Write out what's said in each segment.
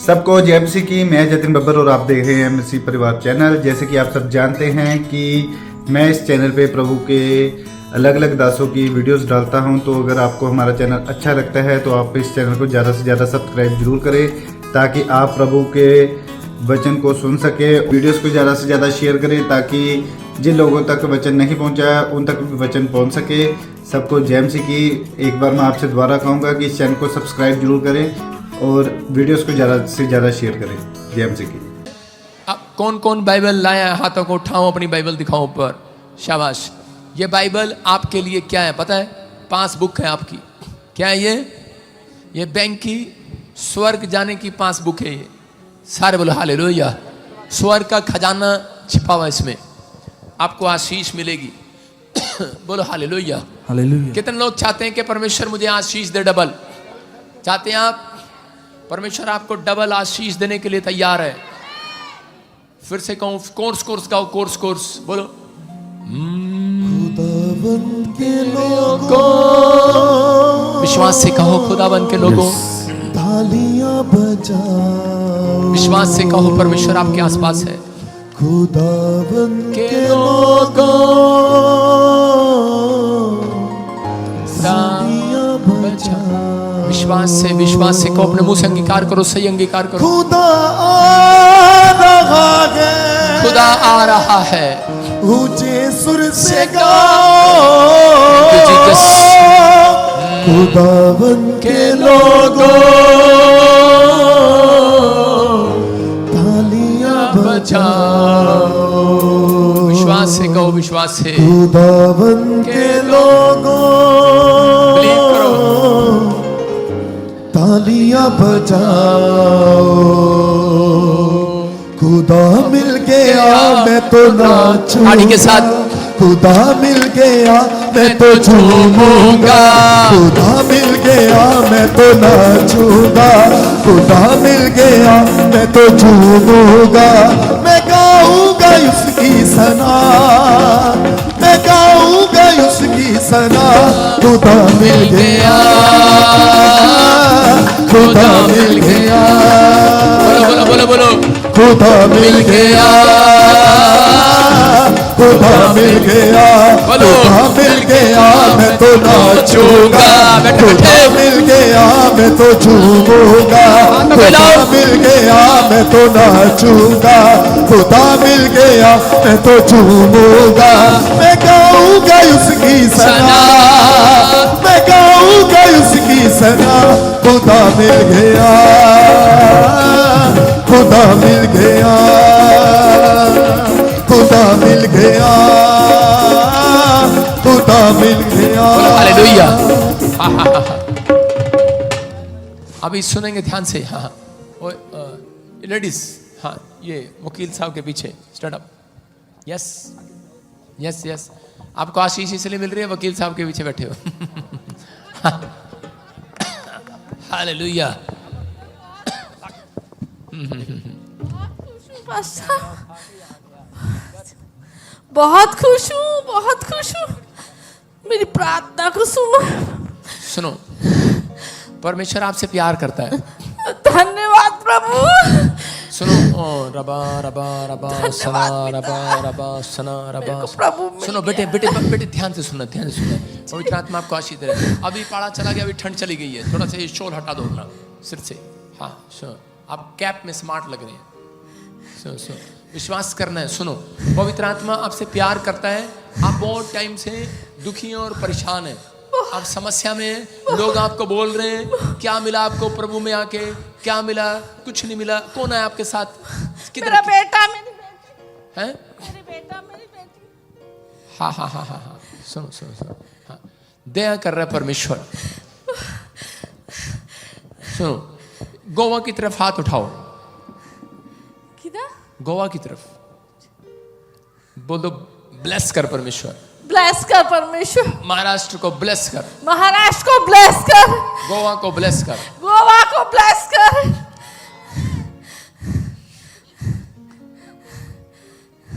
सबको जय मसीह की। मैं जतिन बब्बर और आप देख रहे हैं मसीह परिवार चैनल। जैसे कि आप सब जानते हैं कि मैं इस चैनल पे प्रभु के अलग अलग दासों की वीडियोस डालता हूं, तो अगर आपको हमारा चैनल अच्छा लगता है तो आप इस चैनल को ज़्यादा से ज़्यादा सब्सक्राइब जरूर करें, ताकि आप प्रभु के वचन को सुन सके। वीडियोस को ज़्यादा से ज़्यादा शेयर करें, ताकि जिन लोगों तक वचन नहीं पहुंचा उन तक भी वचन पहुंच सके। सबको जय मसीह की। एक बार मैं आपसे दोबारा कहूँगा कि इस चैनल को सब्सक्राइब जरूर करें और वीडियोस को ज़्यादा से ज़्यादा शेयर करें। जय मसीह की। अब कौन कौन बाइबल लाया है? हाथों को उठाओ, अपनी बाइबल दिखाओ ऊपर। शाबाश। ये बाइबल आपके लिए क्या है पता है? 5 बुक है आपकी। क्या है ये बैंक की स्वर्ग जाने की 5 बुक है ये। सारे बोलो हालेलुया। स्वर्ग का खजाना छिपा हुआ इसमें, आपको आशीष मिलेगी। बोलो हालेलुया। हालेलुया। कितने लोग चाहते हैं कि परमेश्वर मुझे आशीष दे? डबल चाहते हैं आप? परमेश्वर आपको डबल आशीष देने के लिए तैयार है। फिर से कहूं, कोर्स गाओ, कोर्स बोलो। खुदावन के लोगों, विश्वास से कहो, खुदावन के लोगों। तालियां बजाओ। विश्वास से कहो, परमेश्वर आपके आसपास है। खुदावन के लोगों, तालियां बजाओ। विश्वास से कहो, अपने मुंह से अंगीकार करो, सही अंगीकार करो। खुदा आ रहा है, खुदा आ रहा है। ऊंचे सुर से गाओ। खुदावन के लोगों, तालियां बजाओ। विश्वास से कहो, विश्वास से। खुदावन के लोगों, बिलीव करो। तालियां बजाओ। खुदा मिल गया मैं तो नाचूंगा। ताली के साथ। खुदा मिल गया मैं तो झूमूंगा। खुदा मिल गया मैं तो नाचूंगा। खुदा मिल गया मैं तो झूमूंगा। मैं गाऊंगा उसकी सना, मैं गाऊंगा उसकी सना। खुदा मिल गया, खुदा मिल गया। बोलो। खुदा मिल गया, खुदा मिल गया। खुदा मिल गया मैं तो नाचूंगा। खुदा मिल गया मैं तो झूमूंगा। खुदा मिल गया मैं तो नाचूंगा। खुदा मिल गया मैं तो झूमूंगा। मैं गाऊंगा उसकी सना, मैं गाऊंगा उसकी सना। खुदा मिल गया, खुदा मिल गया, खुदा मिल गया, खुदा मिल गया। हालेलुया। अभी सुनेंगे ध्यान से। हाँ लेडीज, हाँ ये वकील साहब के पीछे स्टैंड अप। यस आपको आशीष इसलिए मिल रही है, वकील साहब के पीछे बैठे हो। हालेलुया। बहुत खुश हूँ। मेरी प्रार्थना को सुनो, परमेश्वर आपसे प्यार करता है। धन्यवाद प्रभु। सुनो, रबा रबा रबा सना रबा रबा सना रबा। प्रभु सुनो बेटे ध्यान से सुनना। पवित्र आत्मा आपको आशीष दे रहा है। अभी पाड़ा चला गया, अभी ठंड चली गई है। थोड़ा सा ये शोल हटा दो अपना सिर से। हाँ सुनो, आप कैप में स्मार्ट लग रहे हैं। सुनो, विश्वास करना है। सुनो, पवित्र आत्मा आपसे प्यार करता है। आप बहुत टाइम से दुखी और परेशान हैं, आप समस्या में हैं। लोग आपको बोल रहे हैं क्या मिला आपको प्रभु में आके? क्या मिला? कुछ नहीं मिला। कौन है आपके साथ? मेरा बेटा, मेरी बेटी है। मेरी बेटा, मेरी बेटी। हाँ। सुनो। हाँ, दया कर रहा है परमेश्वर। सुनो, गोवा की तरफ हाथ उठाओ। किधर? गोवा की तरफ बोल दो, ब्लेस कर परमेश्वर। ब्लेस कर परमेश्वर। महाराष्ट्र को ब्लेस कर। महाराष्ट्र को ब्लेस कर। गोवा को ब्लेस कर। गोवा को ब्लेस कर।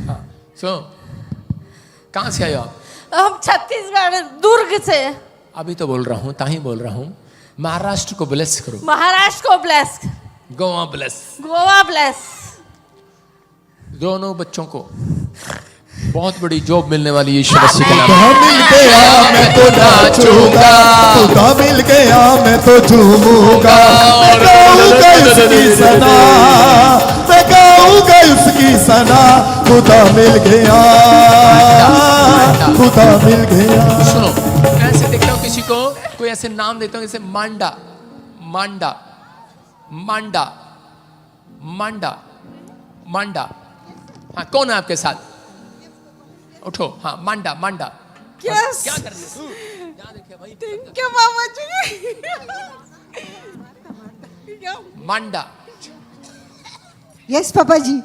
हाँ सुनो, कहाँ से आए हो आप? हम छत्तीसगढ़ दुर्ग से। अभी तो बोल रहा हूँ, ताही बोल रहा हूँ। महाराष्ट्र को ब्लेस करो। महाराष्ट्र को bless. Goa bless. Goa bless. दोनों बच्चों को बहुत बड़ी जॉब मिलने वाली है यीशु मसीह के नाम खुदा मिल गया मैं तो नाचूंगा, खुदा मिल गया मैं तो झूमूंगा, मैं गाऊंगा उसकी सना, मैं गाऊंगा उसकी सना, खुदा मिल गया, खुदा मिल गया। सुनो, ऐसे देखता हूँ किसी को, कोई ऐसे नाम देता हूँ जैसे मांडा, मांडा, मांडा, मांडा, मांडा। हाँ, कौन है आपके साथ? उठो। हाँ, मांडा, मांडा। यस। क्या कर रही है? यहाँ देखिए भाई। क्या मामा जी? मांडा। यस पापा जी। ये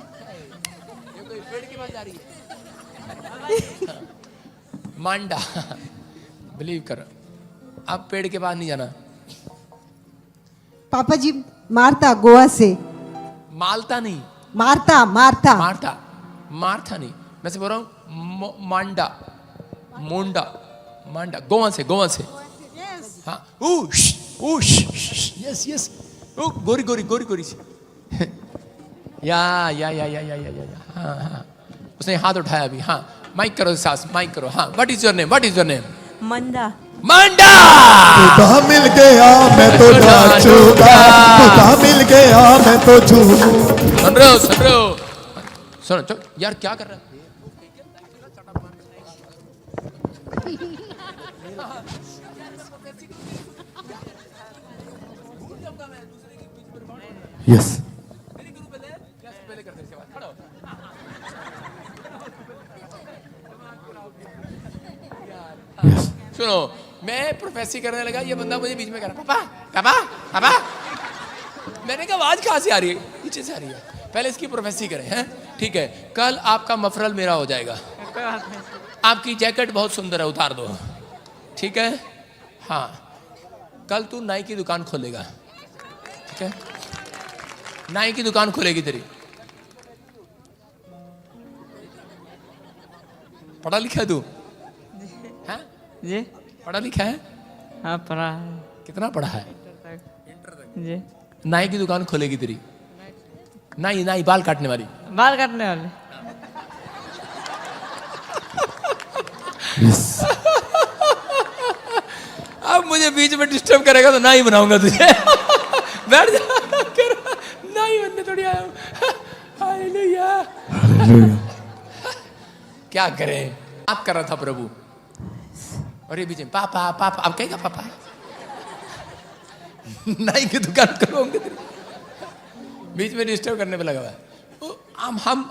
कोई पेड़ के पास जा रही है? मांडा। बिलीव करो, अब पेड़ के पास नहीं जाना। पापा जी मार्ता गोवा से। मालता नहीं, मार्ता मार्ता मार्था, मार्था नहीं। मैं से बोल रहा हूँ मांडा, मोंडा, मांडा। गोवा से, गोवा से। हाँ, उश, उश, यस यस। ओ गोरी गोरी गोरी गोरी सी। या। हाँ हाँ, उसने हाथ उठाया अभी। हाँ, माइक करो सास, माइक करो। हाँ, what is your name? What is your name? Manda. Manda. खुदा मिल गया मैं तो नाचूंगा, खुदा मिल गया मैं तो झूमूंगा। सुन रहे हो, सुन रहे हो? सुनो चलो यार, क्या कर रहा है? Yes yes. सुनो, मैं प्रोफेसी करने लगा, ये बंदा मुझे बीच में कह रहा, पापा पापा पापा। मैंने कहा आवाज कहाँ से आ रही है? पीछे से आ रही है। पहले इसकी प्रोफेसी करें, हैं? ठीक है, कल आपका मफरल मेरा हो जाएगा। आपकी जैकेट बहुत सुंदर है, उतार दो। ठीक है? हाँ, कल तू नाई की दुकान खोलेगा। ठीक है, नाई की दुकान खुलेगी तेरी। पढ़ा लिखा है तू? हैं? जी पढ़ा लिखा है? हाँ पढ़ा है कितना पढ़ा है? जी। नाई की दुकान खुलेगी तेरी। नाई, नाई बाल काटने वाली। बाल काटने वाले। अब मुझे बीच में डिस्टर्ब करेगा तो नाई बनाऊंगा तुझे। बैठ जा। नाई बनने थोड़ी आया हूं। हालेलुया। क्या करें? आप कर रहा था प्रभु, और ये बीच में पापा पापा। अब कहेगा पापा। नाई की दुकान करोगे, बीच में डिस्टर्ब करने पे लगा हुआ है। तो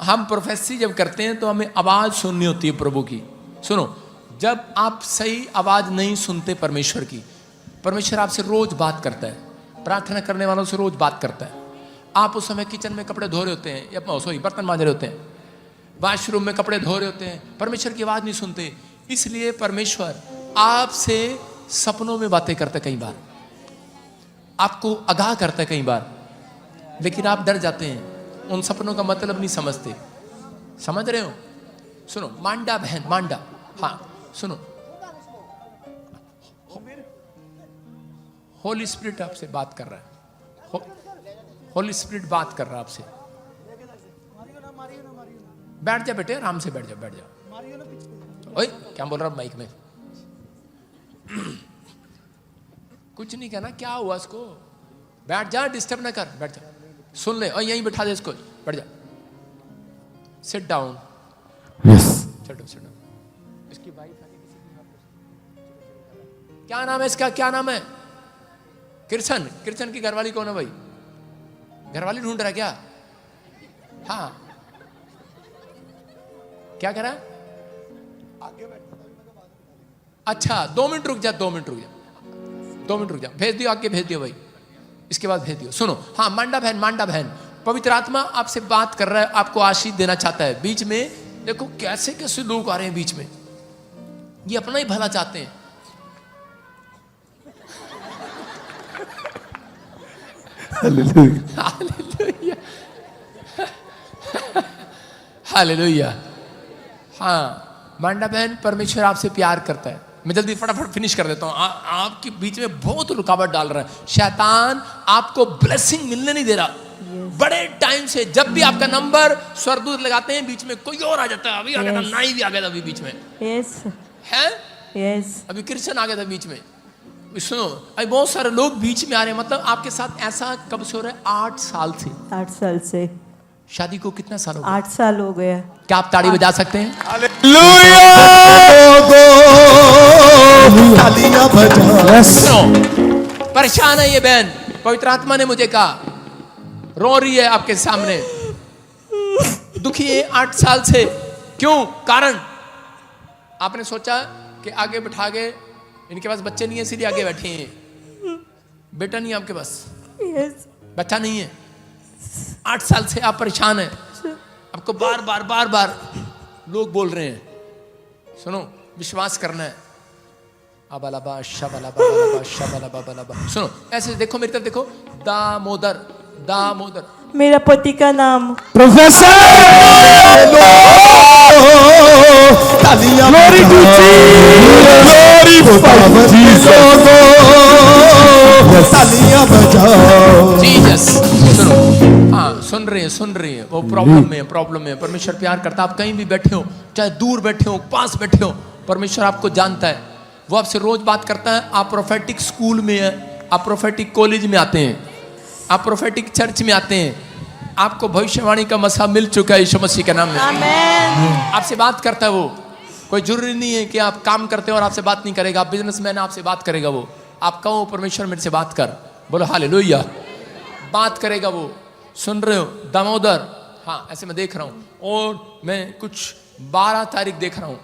हम प्रोफेसी जब करते हैं तो हमें आवाज सुननी होती है प्रभु की। सुनो, जब आप सही आवाज नहीं सुनते परमेश्वर की, परमेश्वर आपसे रोज बात करता है, प्रार्थना करने वालों से रोज बात करता है। आप उस समय किचन में कपड़े धो रहे होते हैं, या सॉरी बर्तन मांज रहे होते हैं, वॉशरूम में कपड़े धो रहे होते हैं, परमेश्वर की आवाज नहीं सुनते। इसलिए परमेश्वर आपसे सपनों में बातें करता है, कई बार आपको आगाह करता है, कई बार, लेकिन आप डर जाते हैं, उन सपनों का मतलब नहीं समझते। समझ रहे हो? सुनो, मांडा बहन, मांडा। हाँ सुनो, होली स्पिरिट आपसे बात कर रहा है। होली स्पिरिट बात कर रहा है आपसे। बैठ जा बेटे, आराम से बैठ जा, बैठ जा। ओए क्या बोल रहा हूं माइक में? कुछ नहीं कहना। क्या हुआ इसको? बैठ जा, डिस्टर्ब ना कर, बैठ जा, सुन ले। और यहीं बैठा दे इसको, बैठ जा। Sit down. Yes. Sit down. इसकी वाइफ है, क्या नाम है इसका? क्या नाम है? किरसन। किरसन की घरवाली कौन है भाई? घरवाली ढूंढ रहा है क्या? हाँ, क्या कह रहा है? अच्छा, 2 मिनट रुक जा, 2 मिनट रुक जा, 2 मिनट रुक जा। भेज दियो, आगे भेज दियो भाई, इसके बाद भेज दियो। सुनो, हाँ, मांडा बहन, मांडा बहन, पवित्र आत्मा आपसे बात कर रहा है, आपको आशीष देना चाहता है। बीच में देखो कैसे कैसे लोग आ रहे हैं बीच में, ये अपना ही भला चाहते हैं। Hallelujah, hallelujah. हाँ, मांडा बहन, परमेश्वर आपसे प्यार करता है। मैं जल्दी फटाफट फिनिश कर देता हूँ। आपके बीच में बहुत रुकावट डाल रहा है शैतान, आपको ब्लेसिंग मिलने नहीं दे रहा। बड़े टाइम से जब भी आपका नंबर स्वर्गदूत लगाते हैं बीच में कोई और आ जाता है। अभी आ गया था, Yes. नाई भी आ गया था अभी बीच में, Yes. है Yes. अभी कृष्ण आ गया था बीच में। सुनो, अभी बहुत सारे लोग बीच में आ रहे हैं। मतलब आपके साथ ऐसा कब से हो रहा है? 8 साल से। 8 साल से। शादी को कितना साल हो गया? 8 साल हो गया। क्या आप ताड़ी बजा सकते हैं? तालियां बजा। सुनो, परेशान है ये बहन, पवित्र आत्मा ने मुझे कहा, रो रही है आपके सामने, दुखी है 8 साल से। क्यों? कारण आपने सोचा कि आगे बिठा के, इनके पास बच्चे नहीं है इसलिए आगे बैठे हैं। बेटा नहीं है आपके पास, Yes. बच्चा नहीं है, 8 साल से आप परेशान हैं। आपको बार बार लोग बोल रहे हैं। सुनो, विश्वास करना है। अबलबा शबलबा बलबा शबलबा बलबा। सुनो, ऐसे देखो, मेरी तरफ देखो। दामोदर, दामोदर। मेरा पति का नाम प्रोफेसर तालियां तालियां बजाओ। जीसस। सुनो, हाँ, सुन रहे हैं। वो प्रॉब्लम में परमेश्वर प्यार करता है। आप कहीं भी बैठे हो, चाहे दूर बैठे हो, पास बैठे हो, परमेश्वर आपको जानता है। वो आपसे रोज बात करता है। आप प्रोफेटिक स्कूल में है, आप प्रोफेटिक कॉलेज में आते हैं, आप प्रोफेटिक चर्च में आते हैं, आपको भविष्यवाणी का मसा मिल चुका है यीशु मसीह के नाम में। आमेन। आपसे बात करता है वो। कोई जरूरी नहीं है कि आप काम करते हो और आपसे बात नहीं करेगा। आप बिजनेसमैन, आपसे बात करेगा वो। आप कहो परमेश्वर मेरे से बात कर, बोलो हालेलुया, बात करेगा वो। सुन रहे हो? दामोदर, हाँ, ऐसे मैं देख रहा हूँ। और मैं कुछ 12 तारीख देख रहा हूँ,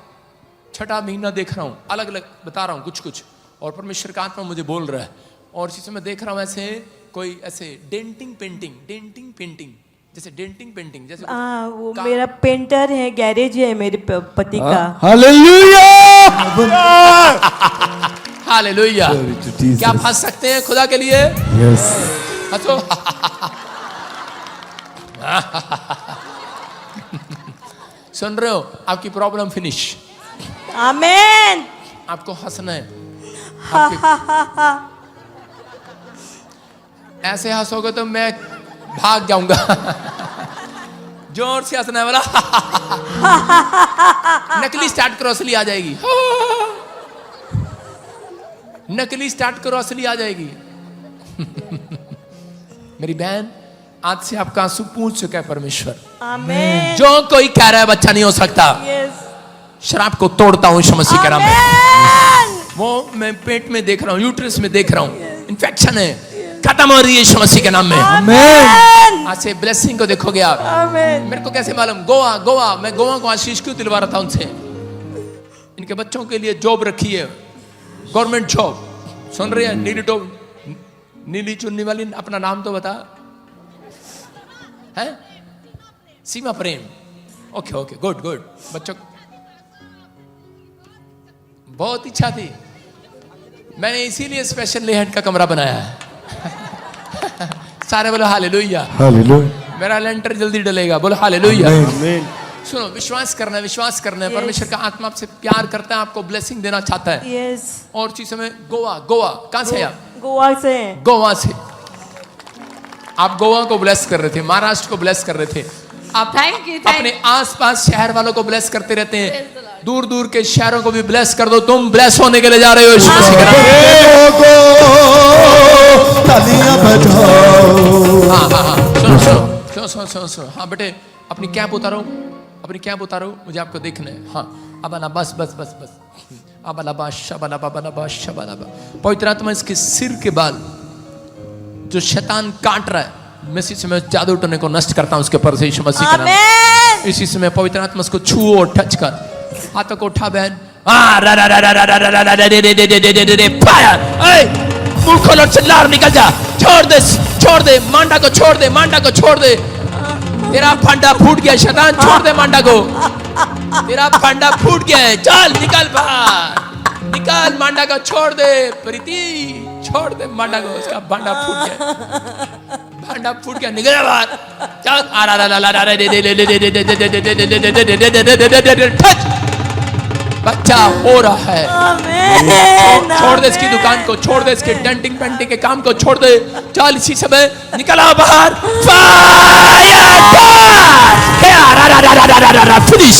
6वां महीना देख रहा हूँ, अलग अलग बता रहा हूँ कुछ। और परमेश्वर का आत्मा मुझे बोल रहा है। और इसी समय देख रहा हूँ ऐसे कोई ऐसे डेंटिंग पेंटिंग जैसे डेंटिंग पेंटिंग जैसे वो मेरा पेंटर है, गैरेज है मेरे पति का। हालेलुया। हालेलुया। क्या आप हंस सकते हैं खुदा के लिए? यस। हंसो। सुन रहे हो? आपकी प्रॉब्लम फिनिश। आमेन। आपको हंसना है। ऐसे हंसोगे तो मैं भाग जाऊंगा। जोर से हंसना है वाला। नकली स्टार्ट करो, असली आ जाएगी। नकली स्टार्ट करो, असली आ जाएगी। मेरी बहन, आज से आपका आंसू पूछ चुका है परमेश्वर। आमेन। जो कोई कह रहा है बच्चा नहीं हो सकता, यस। शराब को तोड़ता हूं यीशु मसीह के नाम में। आमेन। वो मैं पेट में देख रहा हूँ, यूट्रस में देख रहा हूँ, इन्फेक्शन है, खत्म हो रही है यीशु मसीह के नाम में। आमेन। आज से ब्लेसिंग को देखोगे आप। आमेन। मेरे को कैसे मालूम? गोवा, मैं गोवा को आशीष क्यों दिलवा रहा था उनसे? इनके बच्चों के लिए जॉब रखी है, गवर्नमेंट जॉब। सुन रहे हैं? नीली चुन्नी वाली, अपना नाम तो बता। है सीमा प्रेम। Okay, good. बच्चों, बहुत इच्छा थी, मैंने इसीलिए स्पेशल लेहट का कमरा बनाया है। सारे बोलो हालेलुया। हालेलुया। मेरा लेंटर जल्दी डलेगा, बोलो हालेलुया। आमीन। सुनो, विश्वास करना है। Yes. परमेश्वर का आत्मा आपसे प्यार करता है, आपको ब्लेसिंग देना चाहता है। यस। और चीज में गोवा कहां से आप? गोवा से। गोवा से। आप गोवा को ब्लेस कर रहे थे, महाराष्ट्र को ब्लेस कर रहे थे। आप Thank you. अपने आसपास शहर वालों को ब्लेस करते रहते हैं। दूर के शहरों को भी ब्लेस कर दो। तुम ब्लेस होने के लिए जा रहे हो यीशु मसीह के नाम में। तालियां बजाओ। हाँ, सुनो। हाँ बेटे, अपनी कैप उतारो, मुझे आपको देखना है। हाँ, अब बस। अब शबलबा। पवित्र आत्मा इसके सिर के बाल जो शैतान काट रहा है, मैं इसी समय जादू टोने को नष्ट करता हूं उसके ऊपर से यीशु मसीह के नाम में। आमेन। इसी समय पवित्र आत्मा इसको छू और टच कर। हाथों को उठा बहन। मुंह खोल और चिल्ला, निकल जा। छोड़ दे मांडा को, छोड़ दे। तेरा फंडा फूट गया शैतान, छोड़ दे मांडा को। तेरा फंडा फूट गया है, चल निकल बाहर। निकाल मांडा को, छोड़ दे प्रीति, छोड़ दे मांडा को। उसका भांडा फूट गया, निकल बाहर। चल बच्चा हो रहा है। आमीन। छोड़ दे इसकी दुकान को, छोड़ दे इसके डेंटिंग पेंटिंग के काम को, छोड़ दे। चल इसी समय निकला बाहर। Finish,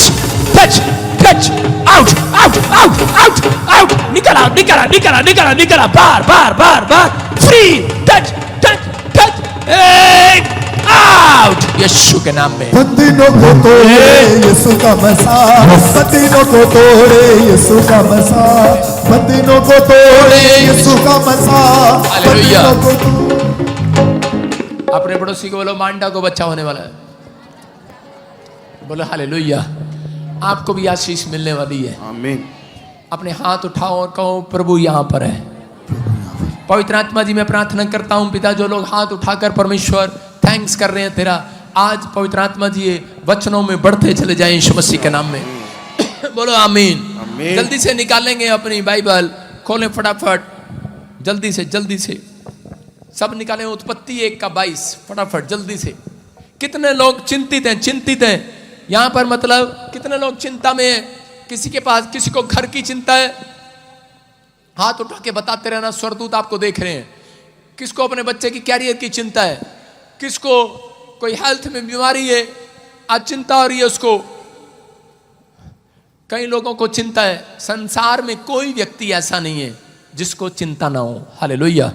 touch touch, out out out out out, निकला निकला निकला निकला निकला, बार बार बार बार, free, touch touch touch, out यीशु के नाम में। बंदिनों को तोड़े यीशु का मसा, बंदिनों को तोड़े यीशु का मसा, बंदिनों को तोड़े यीशु का मसा, हालेलुया। बंदिनों को अपने पड़ोसी को बोलो मांडा को बच्चा होने वाला है। बोलो हालेलुया। आपको भी आशीष मिलने वाली है। आमीन। अपने हाथ उठाओ और कहो प्रभु यहाँ पर है। पवित्र आत्मा जी मैं प्रार्थना करता हूँ पिता, जो लोग हाथ उठाकर परमेश्वर थैंक्स कर रहे हैं तेरा, आज पवित्र आत्मा जी ये वचनों में बढ़ते चले जाएं यीशु मसीह के नाम में। बोलो आमीन। आमीन। जल्दी से निकालेंगे अपनी बाइबल, खोलें फटाफट, जल्दी से सब निकालें। उत्पत्ति 1:22 फटाफट जल्दी से। कितने लोग चिंतित हैं यहाँ पर, मतलब कितने लोग चिंता में हैं? किसी के पास, किसी को घर की चिंता है, हाथ उठा के बताते रहना, स्वर्गदूत आपको देख रहे हैं। किसको अपने बच्चे की कैरियर की चिंता है, किसको कोई हेल्थ में बीमारी है, आज चिंता हो रही है उसको। कई लोगों को चिंता है। संसार में कोई व्यक्ति ऐसा नहीं है जिसको चिंता ना हो। हालेलुया।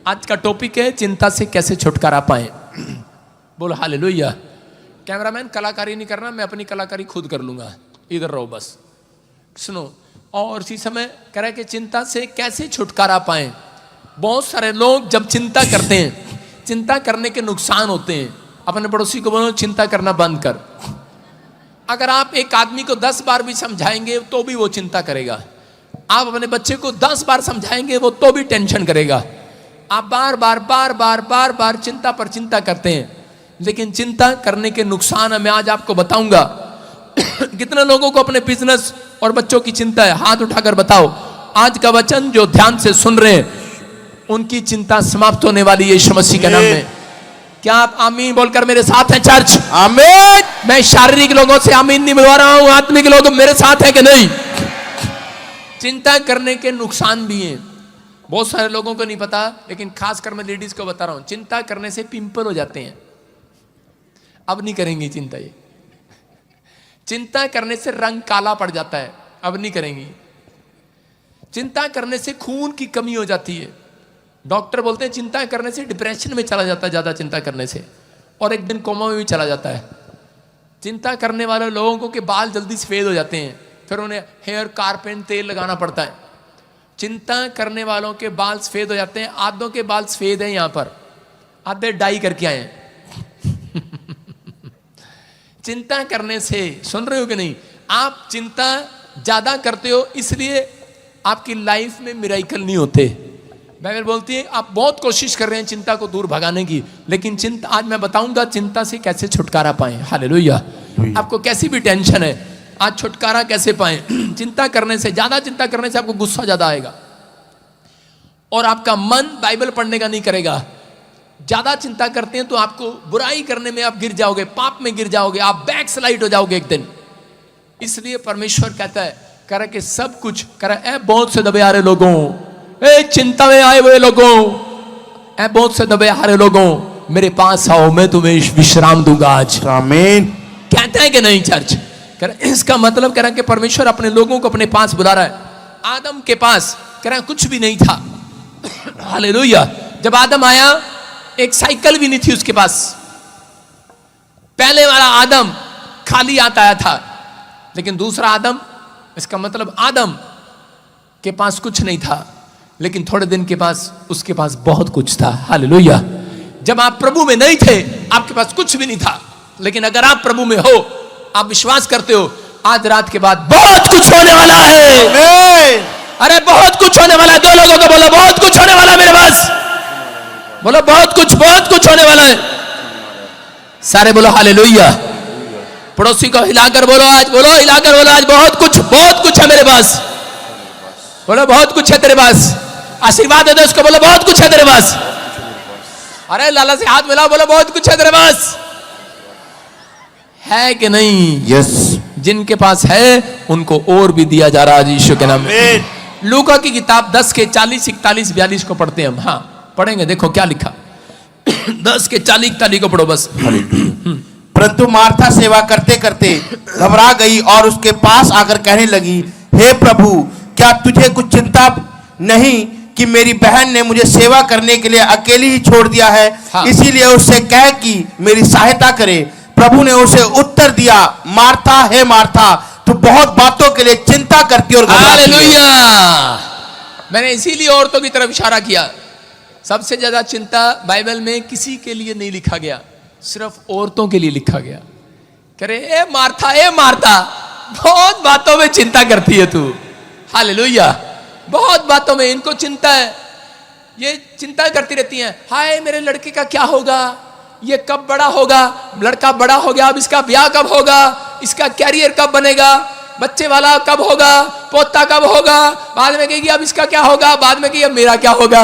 आज का टॉपिक है चिंता से कैसे छुटकारा पाए। बोलो हालेलुया। कैमरामैन कलाकारी नहीं करना, मैं अपनी कलाकारी खुद कर लूंगा, इधर रहो बस। सुनो, और इसी समय कह रहा है कि चिंता से कैसे छुटकारा पाएं। बहुत सारे लोग जब चिंता करते हैं, चिंता करने के नुकसान होते हैं। अपने पड़ोसी को बोलो चिंता करना बंद कर। अगर आप एक आदमी को 10 बार भी समझाएंगे तो भी वो चिंता करेगा। आप अपने बच्चे को 10 बार समझाएंगे वो तो भी टेंशन करेगा। आप बार बार बार बार बार बार चिंता पर चिंता करते हैं, लेकिन चिंता करने के नुकसान मैं आज आपको बताऊंगा। कितने लोगों को अपने बिजनेस और बच्चों की चिंता है, हाथ उठाकर बताओ। आज का वचन जो ध्यान से सुन रहे हैं उनकी चिंता समाप्त होने वाली है यीशु मसीह के नाम में। क्या आप आमीन बोलकर मेरे साथ हैं चर्च? आमीन। मैं शारीरिक लोगों से आमीन नहीं बुलवा रहा हूं, आत्मिक लोग मेरे साथ हैं कि नहीं? चिंता करने के नुकसान भी हैं। बहुत सारे लोगों को नहीं पता, लेकिन खासकर मैं लेडीज को बता रहा हूं, चिंता करने से पिंपल हो जाते हैं। अब नहीं करेंगी चिंता। ये चिंता करने से रंग काला पड़ जाता है, अब नहीं करेंगी। चिंता करने से खून की कमी हो जाती है। डॉक्टर बोलते हैं चिंता करने से डिप्रेशन में चला जाता है, ज्यादा चिंता करने से, और एक दिन कोमा में भी चला जाता है। चिंता करने वाले लोगों के बाल जल्दी सफेद हो जाते हैं, फिर उन्हें हेयर कार्पेंट तेल लगाना पड़ता है। चिंता करने वालों के बाल सफेद हो जाते हैं। आधों के बाल सफेद हैं यहाँ पर, आधे डाई करके आए हैं। चिंता करने से, सुन रहे हो कि नहीं? आप चिंता ज्यादा करते हो, इसलिए आपकी लाइफ में मिरेकल नहीं होते। बाइबल बोलती है आप बहुत कोशिश कर रहे हैं चिंता को दूर भगाने की, लेकिन चिंता, आज मैं बताऊंगा चिंता से कैसे छुटकारा पाएं। हालेलुया। आपको कैसी भी टेंशन है, आज छुटकारा कैसे पाएं? चिंता करने से, ज्यादा चिंता करने से आपको गुस्सा ज्यादा आएगा और आपका मन बाइबल पढ़ने का नहीं करेगा। ज्यादा चिंता करते हैं तो आपको बुराई करने में आप गिर जाओगे, पाप में गिर जाओगे, आप बैक स्लाइड हो जाओगे एक दिन। इसलिए परमेश्वर कहता है, कह रहा कि सब कुछ, कह रहा है बहुत से दबे आ रहे लोगों, ए चिंता में आए हुए लोगों, ए बहुत से दबे आ रहे लोगों, मेरे पास आओ, मैं तुम्हें विश्राम दूंगा आज। आमीन। कहते हैं कि नहीं चर्च? कह रहा इसका मतलब कह रहा कि परमेश्वर अपने लोगों को अपने पास बुला रहा है। आदम के पास कह रहा कुछ भी नहीं था। हालेलुया। जब आदम आया एक साइकिल भी नहीं थी उसके पास। पहले वाला आदम खाली हाथ आया था, लेकिन दूसरा आदम, इसका मतलब आदम के पास कुछ नहीं था, लेकिन थोड़े दिन के पास उसके पास बहुत कुछ था। हालेलुया। जब आप प्रभु में नहीं थे आपके पास कुछ भी नहीं था, लेकिन अगर आप प्रभु में हो, आप विश्वास करते हो, आज रात के बाद बहुत कुछ होने वाला है। अरे बहुत कुछ होने वाला है। दो लोगों को बोलो बहुत कुछ होने वाला है मेरे पास। बोलो बहुत कुछ होने वाला है। सारे बोलो हालेलुया। पड़ोसी को हिलाकर बोलो, आज बोलो, हिलाकर बोलो, आज बहुत कुछ है मेरे पास। बोलो बहुत कुछ है तेरे पास। आशीर्वाद दे दो उसको, बोलो बहुत कुछ है तेरे पास। अरे लाला से हाथ मिलाओ, बोलो बहुत कुछ है तेरे पास। है कि नहीं? यस। जिनके पास है उनको और भी दिया जा रहा है यीशु के नाम में। लूका की किताब 10 के 40, 41, 42 को पढ़ते हैं हम। हाँ पढ़ेंगे, देखो क्या लिखा। 10 के 40, 41 को पढ़ो बस। परंतु मार्था सेवा करते करते घबरा गई और उसके पास आकर कहने लगी, हे प्रभु, क्या तुझे कुछ चिंता नहीं कि मेरी बहन ने मुझे सेवा करने के लिए अकेली ही छोड़ दिया है? हाँ। इसीलिए उससे कह कि मेरी सहायता करे। प्रभु ने उसे उत्तर दिया, मार्था, हे मार्था, तू बहुत बातों के लिए चिंता करती और घबराती है। हालेलुया। मैंने इसीलिए औरतों की तरफ इशारा किया। सबसे ज्यादा चिंता बाइबल में किसी के लिए नहीं लिखा गया, सिर्फ औरतों के लिए लिखा गया। करे ए मार्था, बहुत बातों में चिंता करती है तू। हालेलुया। बहुत बातों में इनको चिंता है, ये चिंता करती रहती हैं। हाय मेरे लड़के का क्या होगा, ये कब बड़ा होगा, लड़का बड़ा हो गया, अब इसका ब्याह कब होगा, इसका कैरियर कब बनेगा, बच्चे वाला कब होगा, पोता कब होगा। बाद में कहेगी अब इसका क्या होगा, बाद में कहेगी अब मेरा क्या होगा।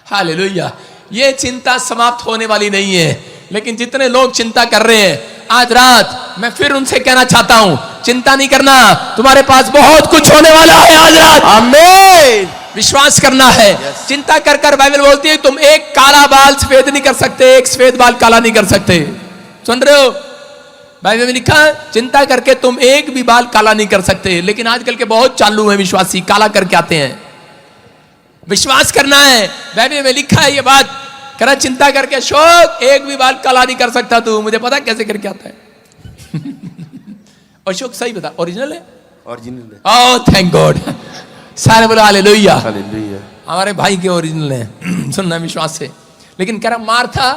हालेलुया। ये चिंता समाप्त होने वाली नहीं है, लेकिन जितने लोग चिंता कर रहे हैं, आज रात मैं फिर उनसे कहना चाहता हूं, चिंता नहीं करना, तुम्हारे पास बहुत कुछ होने वाला है आज रात। आमीन। विश्वास करना है। चिंता कर कर बाइबल बोलती है तुम एक काला बाल सफेद नहीं कर सकते, एक सफेद बाल काला नहीं कर सकते। सुन रहे हो? बाइबल में लिखा है चिंता करके तुम एक भी बाल काला नहीं कर सकते। लेकिन आजकल के बहुत चालू हैं विश्वासी, काला करके आते हैं। विश्वास करना है, बाइबल में लिखा है ये बात। कह रहा चिंता करके अशोक एक भी बाल काला नहीं कर सकता तू। मुझे पता कैसे करके आता है। अशोक सही बता, ओरिजिनल है? ओरिजिनल। Oh thank God. सारे बोलो हालेलुया। हालेलुया। हमारे भाई के ओरिजिनल है। सुनना विश्वास से। लेकिन कह रहा मार्था,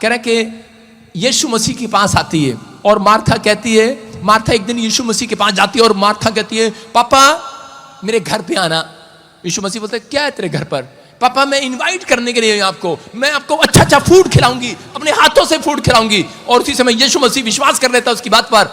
कह रहा कि यीशु मसीह के पास आती है और मार्था कहती है, मार्था एक दिन यीशु मसीह के पास जाती है और मार्था कहती है पापा मेरे घर पे आना। यीशु मसीह बोलते क्या है तेरे घर पर? पापा मैं इनवाइट करने के लिए आपको, मैं आपको अच्छा अच्छा फूड खिलाऊंगी, अपने हाथों से फूड खिलाऊंगी। और उसी समय यीशु मसीह विश्वास कर लेता उसकी बात पर,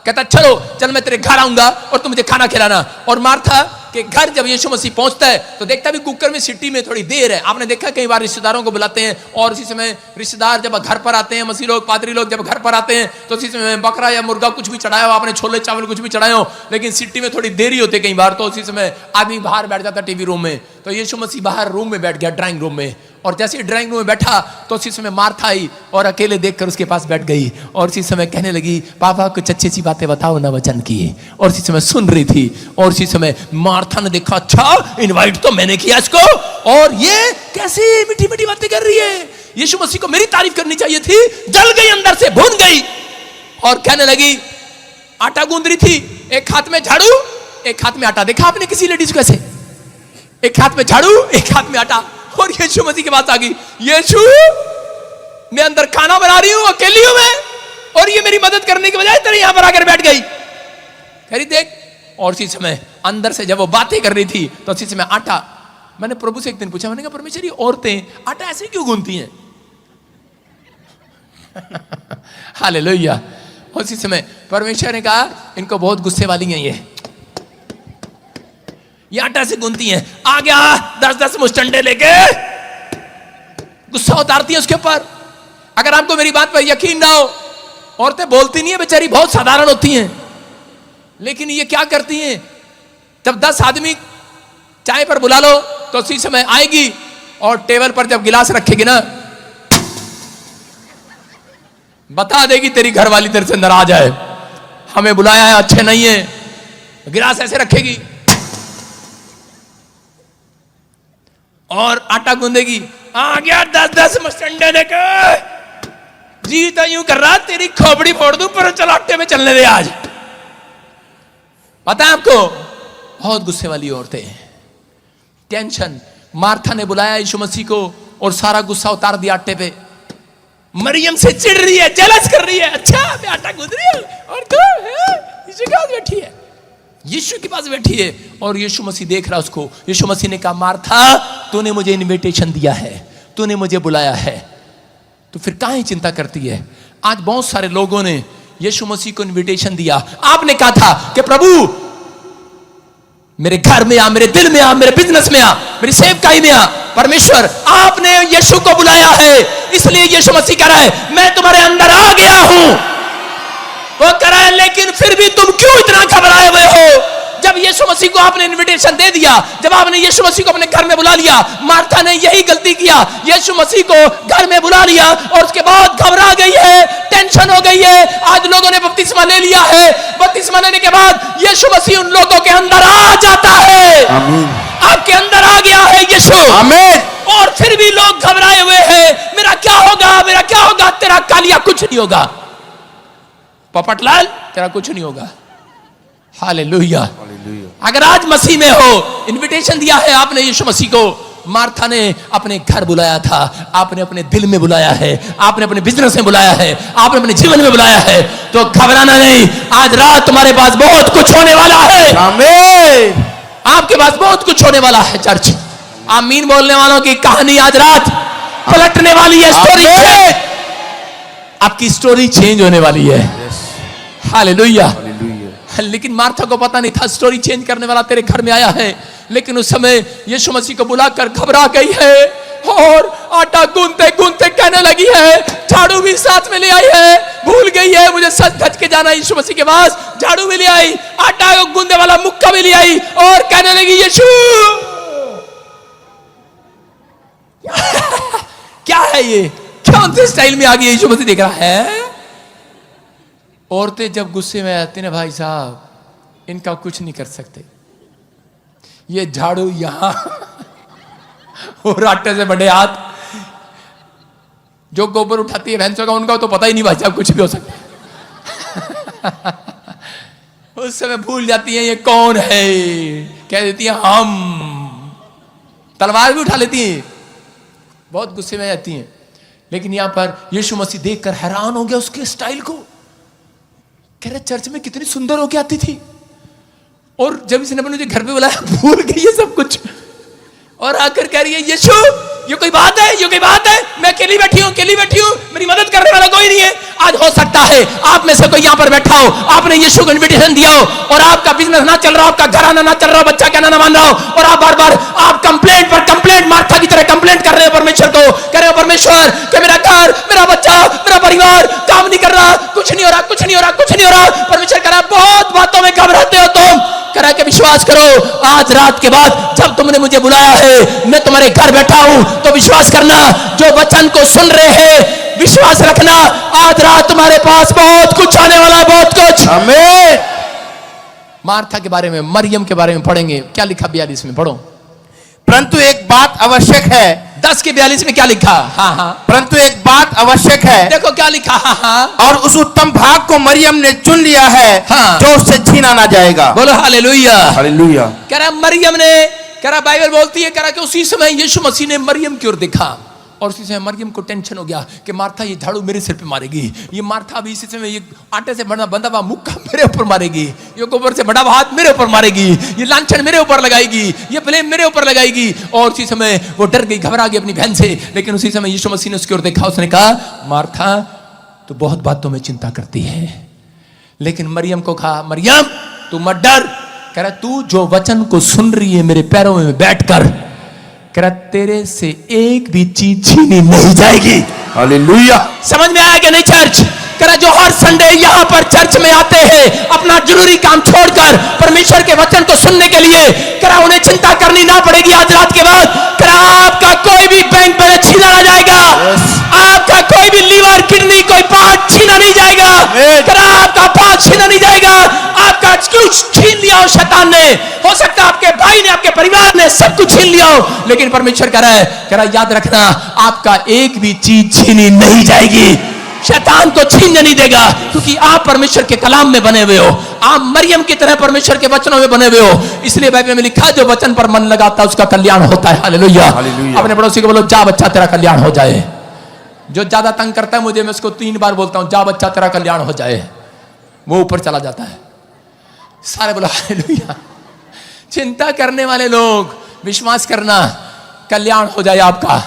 कहता चलो चल मैं तेरे घर आऊंगा और तुम मुझे खाना खिलाना। और मार्था के घर जब यीशु मसीह पहुंचता है तो देखता भी कुकर में सीटी में थोड़ी देर है। आपने देखा कई बार रिश्तेदारों को बुलाते हैं और उसी समय रिश्तेदार जब घर पर आते हैं, मसीह लोग पादरी लोग जब घर पर आते हैं तो उसी समय बकरा या मुर्गा कुछ भी चढ़ाया हो, आपने छोले चावल कुछ भी चढ़ाए हो, लेकिन सीटी में थोड़ी देरी होती है कई बार। तो उसी समय आदमी बाहर बैठ जाता टीवी रूम में। तो यीशु मसीह बाहर रूम में बैठ गया, ड्राइंग रूम में। और जैसे ही ड्राइंग रूम में बैठा तो उसी समय मार्था आई और अकेले देखकर उसके पास बैठ गई और उसी समय कहने लगी पापा कुछ अच्छी अच्छी बातें बताओ ना वचन की। और उसी समय सुन रही थी और उसी समय मार्था ने देखा अच्छा इनवाइट तो मैंने किया इसको और ये कैसी मीठी मीठी बातें कर रही है। यीशु मसीह को मेरी तारीफ करनी चाहिए थी। जल गई, अंदर से भून गई और कहने लगी आटा गूंद रही थी, एक हाथ में झाड़ू एक हाथ में आटा। देखा आपने किसी लेडीज को ऐसे, एक हाथ में झाड़ू एक हाथ में आटा। और यीशु मसीह की बात आ गई, यीशु मैं अंदर खाना बना रही हूं, अकेली हूं मैं, और ये मेरी मदद करने की बजाय तेरे यहां पर आकर बैठ गई। कह रही देख। और उसी समय अंदर से जब वो बातें कर रही थी तो उसी समय आटा, मैंने प्रभु से एक दिन पूछा, मैंने कहा परमेश्वर ये औरतें आटा ऐसे क्यों गूंथती हैं? हालेलुया। उसी समय परमेश्वर ने कहा इनको बहुत गुस्से वाली हैं ये आटा से गूंथती हैं। आ गया 10-10 मुस्टंडे लेके गुस्सा उतारती है उसके ऊपर। अगर आपको मेरी बात पर यकीन ना हो, औरतें बोलती नहीं है बेचारी, बहुत साधारण होती हैं, लेकिन ये क्या करती हैं, जब 10 आदमी चाय पर बुला लो तो उसी समय आएगी और टेबल पर जब गिलास रखेगी ना, बता देगी तेरी घरवाली तेरे से नाराज है, हमें बुलाया है अच्छे नहीं है। गिलास ऐसे रखेगी और आटा गूंदेगी। आ गया 10-10 मस्टंडे लेकर, जी तो यूं कर रहा तेरी खोपड़ी फोड़ दूं, पर चल आटे में चलने दे आज। पता है आपको, बहुत गुस्से वाली औरतें, टेंशन। मार्था ने बुलाया यीशु मसीह को और सारा गुस्सा उतार दिया आटे पे। मरियम से चिढ़ रही है, जेलस कर रही है, अच्छा मैं आटा गूंद रही हूं और तू यीशु के पास बैठी है, यीशु के पास बैठी है। और यीशु मसीह देख रहा उसको। यीशु मसीह ने कहा मार्था तूने मुझे इनविटेशन दिया है, तूने मुझे बुलाया है, तो फिर काहे चिंता करती है? आज बहुत सारे लोगों ने यीशु मसीह को इनविटेशन दिया। आपने कहा था कि प्रभु मेरे घर में आ, मेरे दिल में आ, मेरे बिजनेस में आ, मेरी सेवकाई में आ, परमेश्वर आपने यीशु को बुलाया है, इसलिए यीशु मसीह कह रहा है मैं तुम्हारे अंदर आ गया हूं। वो कह रहा है लेकिन फिर भी तुम क्यों इतना घबराए हुए हो? जब यीशु मसीह को आपने इनविटेशन दे दिया, जब आपने यीशु मसीह को अपने घर में बुला लिया, मार्था ने यही गलती किया, यीशु मसीह को घर में बुला लिया और उसके बाद घबरा गई है, टेंशन हो गई है। आज लोगों ने बपतिस्मा ले लिया है, बपतिस्मा लेने के बाद यीशु मसीह उन लोगों के अंदर आ जाता है। आमीन। आपके अंदर आ गया है यीशु। आमीन। और फिर भी लोग घबराए हुए हैं, मेरा क्या होगा, मेरा क्या होगा? तेरा कालिया कुछ नहीं होगा, पोपटलाल तेरा कुछ नहीं होगा। हालेलुया। अगर आज मसीह में हो, इनविटेशन दिया है आपने यीशु मसीह को, मार्था ने अपने घर बुलाया था, आपने अपने दिल में बुलाया है, आपने अपने बिजनेस में बुलाया है, आपने अपने जीवन में बुलाया है, तो घबराना नहीं। आज रात तुम्हारे पास बहुत कुछ होने वाला है। आमीन। आपके पास बहुत कुछ होने वाला है चर्च। आमीन बोलने वालों की कहानी आज रात पलटने वाली है। स्टोरी चेंज, आपकी स्टोरी चेंज होने वाली है। हालेलुया। लेकिन मार्था को पता नहीं था स्टोरी चेंज करने वाला तेरे घर में आया है। लेकिन उस समय यीशु मसीह को बुलाकर घबरा गई है और आटा गूंथते गूंथते कहने लगी है, झाड़ू भी साथ में ले आई है, भूल गई है मुझे सच धज के जाना यीशु मसीह के पास। झाड़ू भी ले आई, आटा गूंथने वाला मुक्का भी ले आई और कहने लगी यीशु क्या है ये, कौन से स्टाइल में आ गई? यीशु मसीह देख रहा है। औरतें जब गुस्से में आती ना भाई साहब, इनका कुछ नहीं कर सकते। ये झाड़ू यहां और आटे से बड़े हाथ, जो गोबर उठाती है भैंसों का, उनका तो पता ही नहीं भाई साहब, कुछ भी हो सकता है। उस समय भूल जाती है ये कौन है, कह देती है हम। तलवार भी उठा लेती हैं, बहुत गुस्से में जाती हैं। लेकिन यहां पर यीशु मसीह देखकर हैरान हो गया उसके स्टाइल को। कह रहे चर्च में कितनी सुंदर होके आती थी, और जब इसने मुझे घर पे बुलाया भूल गई ये सब कुछ, और आकर कह रही है यीशु ये कोई बात है, ये कोई बात है? मैं अकेली बैठी हूं, मेरी मदद करने वाला कोई नहीं है। आज हो सकता है आप में से कोई यहां पर बैठा हो, आपने यीशु को इनविटेशन दिया हो और आपका बिजनेस ना चल रहा हो, आपका घराना ना चल रहा हो, बच्चा कहना ना मान रहा हो, और आप बार बार आप कंप्लेंट पर कंप्लेंट, मार्था की तरह कंप्लेंट कर रहे हो परमेश्वर को, कह रहे हो परमेश्वर कि मेरा घर, मेरा बच्चा, मेरा परिवार काम नहीं कर रहा, कुछ नहीं हो रहा, कुछ नहीं हो रहा, कुछ नहीं हो रहा। परमेश्वर कह रहा बहुत बातों में घबराते हो तुम, करा के विश्वास करो। आज रात के बाद जब तुमने मुझे बुलाया है, मैं तुम्हारे घर बैठा हूं, तो विश्वास करना, जो वचन को सुन रहे हैं विश्वास रखना, आज रात तुम्हारे पास बहुत कुछ आने वाला है, बहुत कुछ। आमीन। मार्था के बारे में, मरियम के बारे में पढ़ेंगे। क्या लिखा 42 में, पढ़ो। परंतु एक बात आवश्यक है। 10 के 42 में क्या लिखा? हाँ हाँ, परंतु एक बात आवश्यक है। देखो क्या लिखा। हाँ हाँ, और उस उत्तम भाग को मरियम ने चुन लिया है, हाँ। जो उससे छीना ना जाएगा। बोलो हालेलुया। हालेलुया। कह रहा मरियम ने, कह रहा बाइबल बोलती है, कह रहा कि उसी समय यीशु मसीह ने मरियम की ओर देखा, और उसी समय मरियम को टेंशन हो गया कि मार्था ये झाड़ू मेरे सिर पे मारेगी, ये मार्था अभी इसी समय ये आटे से बंधा हुआ मुक्का मेरे ऊपर मारेगी, ये गोबर से बड़ा हुआ हाथ मेरे ऊपर मारेगी, ये लांछन मेरे ऊपर लगाएगी, ये ब्लेम मेरे ऊपर लगाएगी। और उसी समय वो डर गई, घबरा गई अपनी बहन से। लेकिन उसी समय यीशु मसीह ने उसकी ओर देखा, उसने कहा मार्था तू बहुत बातों में चिंता करती है, लेकिन मरियम को कहा मरियम तू मत डर। कह रहा तू जो वचन को सुन रही है मेरे पैरों में बैठकर, कह रहा तेरे से एक भी चीज छीनी नहीं जाएगी। हालेलुया। समझ में आया कि नहीं चर्च? कह रहा जो हर संडे यहाँ पर चर्च में आते हैं अपना जरूरी काम छोड़कर परमेश्वर के वचन को सुनने के लिए, कह रहा उन्हें चिंता करनी ना पड़ेगी आज रात के बाद। कह रहा आपका कोई भी बैंक बैलेंस छीना ना जाएगा, आपका कोई भी लीवर किडनी कोई पार्ट छीना नहीं जाएगा, कह रहा आपका पार्ट छीना नहीं जाएगा, आपका कुछ छीन लिया हो शैतान ने, हो सकता है आपके भाई ने, आपके परिवार ने सब कुछ छीन लिया हो, लेकिन परमेश्वर कह रहा है याद रखना आपका एक भी चीज छीनी नहीं जाएगी, शैतान को छीनने नहीं देगा, क्योंकि आप परमेश्वर के कलाम में बने हुए हो, आप मरियम की तरह परमेश्वर के वचनों में बने हुए हो। इसलिए बाइबल में लिखा जो वचन पर मन लगाता है उसका कल्याण होता है। हालेलुया। अपने पड़ोसी को बोलो जा बच्चा तेरा कल्याण हो जाए। जो ज्यादा तंग करता है मुझे, मैं उसको 3 बार बोलता हूं जा बच्चा तेरा कल्याण हो जाए, वो ऊपर चला जाता है। सारे बोलो हालेलुया। चिंता करने वाले लोग विश्वास करना कल्याण हो जाए आपका।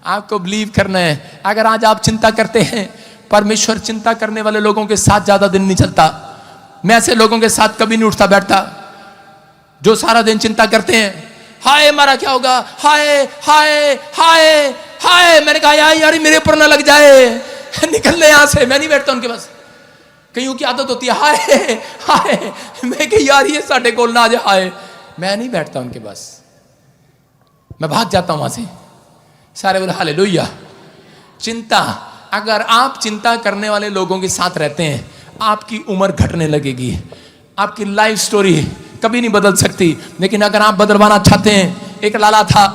आपको बिलीव करना है। अगर आज आप चिंता करते हैं, परमेश्वर चिंता करने वाले लोगों के साथ ज्यादा दिन नहीं चलता। मैं ऐसे लोगों के साथ कभी नहीं उठता बैठता जो सारा दिन चिंता करते हैं। हाय हमारा क्या होगा, हाय हाय हाय हाय। मैंने कहा यार मेरे ऊपर ना लग जाए, निकल ले यहां से। मैं नहीं बैठता उनके पास, कईयों की आदत होती है हाय हाय, मैं कही यार ये साढ़े कोल ना आ जाए हाय। मैं नहीं बैठता उनके पास, मैं भाग जाता हूं वहां से। सारे बोले हालेलुया। चिंता, अगर आप चिंता करने वाले लोगों के साथ रहते हैं, आपकी उम्र घटने लगेगी, आपकी लाइफ स्टोरी कभी नहीं बदल सकती। लेकिन अगर आप बदलवाना चाहते हैं, एक लाला था,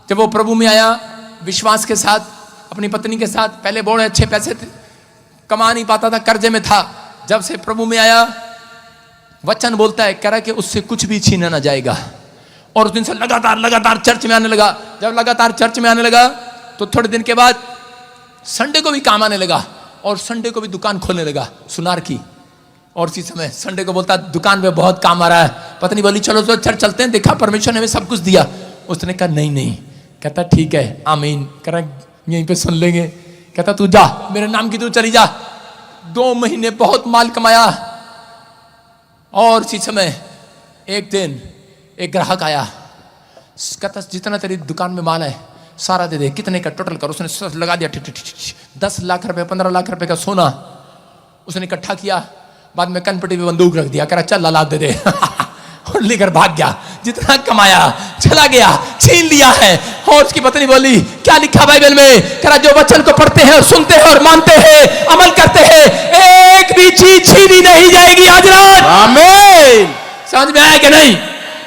जब वो प्रभु में आया विश्वास के साथ, अपनी पत्नी के साथ, पहले बड़े अच्छे पैसे थे, कमा नहीं पाता था, कर्जे में था। जब से प्रभु में आया, वचन बोलता है, कह रहा है कि उससे कुछ भी छीना ना जाएगा। और उस दिन से लगातार चर्च में आने लगा। जब लगातार चर्च में आने लगा तो थोड़े दिन के बाद संडे को भी काम आने लगा, और संडे को भी दुकान खोलने लगा सुनार की। और इसी समय संडे को बोलता दुकान पे बहुत काम आ रहा है। पत्नी बोली चलो तो चर्च चलते हैं, देखा परमेश्वर ने हमें सब कुछ दिया। उसने कहा नहीं। कहता ठीक है आमीन, कह रहा यहीं पे सुन लेंगे। कहता तू जा, मेरे नाम की तू चली जा। 2 महीने बहुत माल कमाया। और इसी समय एक दिन एक ग्राहक आया, कहता जितना तेरी दुकान में माल है सारा दे दे, कितने का टोटल कर। उसने लगा दिया 10 लाख रुपए, 15 लाख रुपए का सोना उसने इकट्ठा किया। बाद में कनपटी पे बंदूक रख दिया, कह रहा चल लाला दे दे और लेकर भाग गया। जितना कमाया चला गया, छीन लिया है। और उसकी पत्नी बोली क्या लिखा बाइबल में, कह रहा जो वचन को पढ़ते हैं और सुनते हैं और मानते हैं, अमल करते हैं, एक भी चीज छीनी नहीं जाएगी। आज रात आमीन। समझ में आया कि नहीं?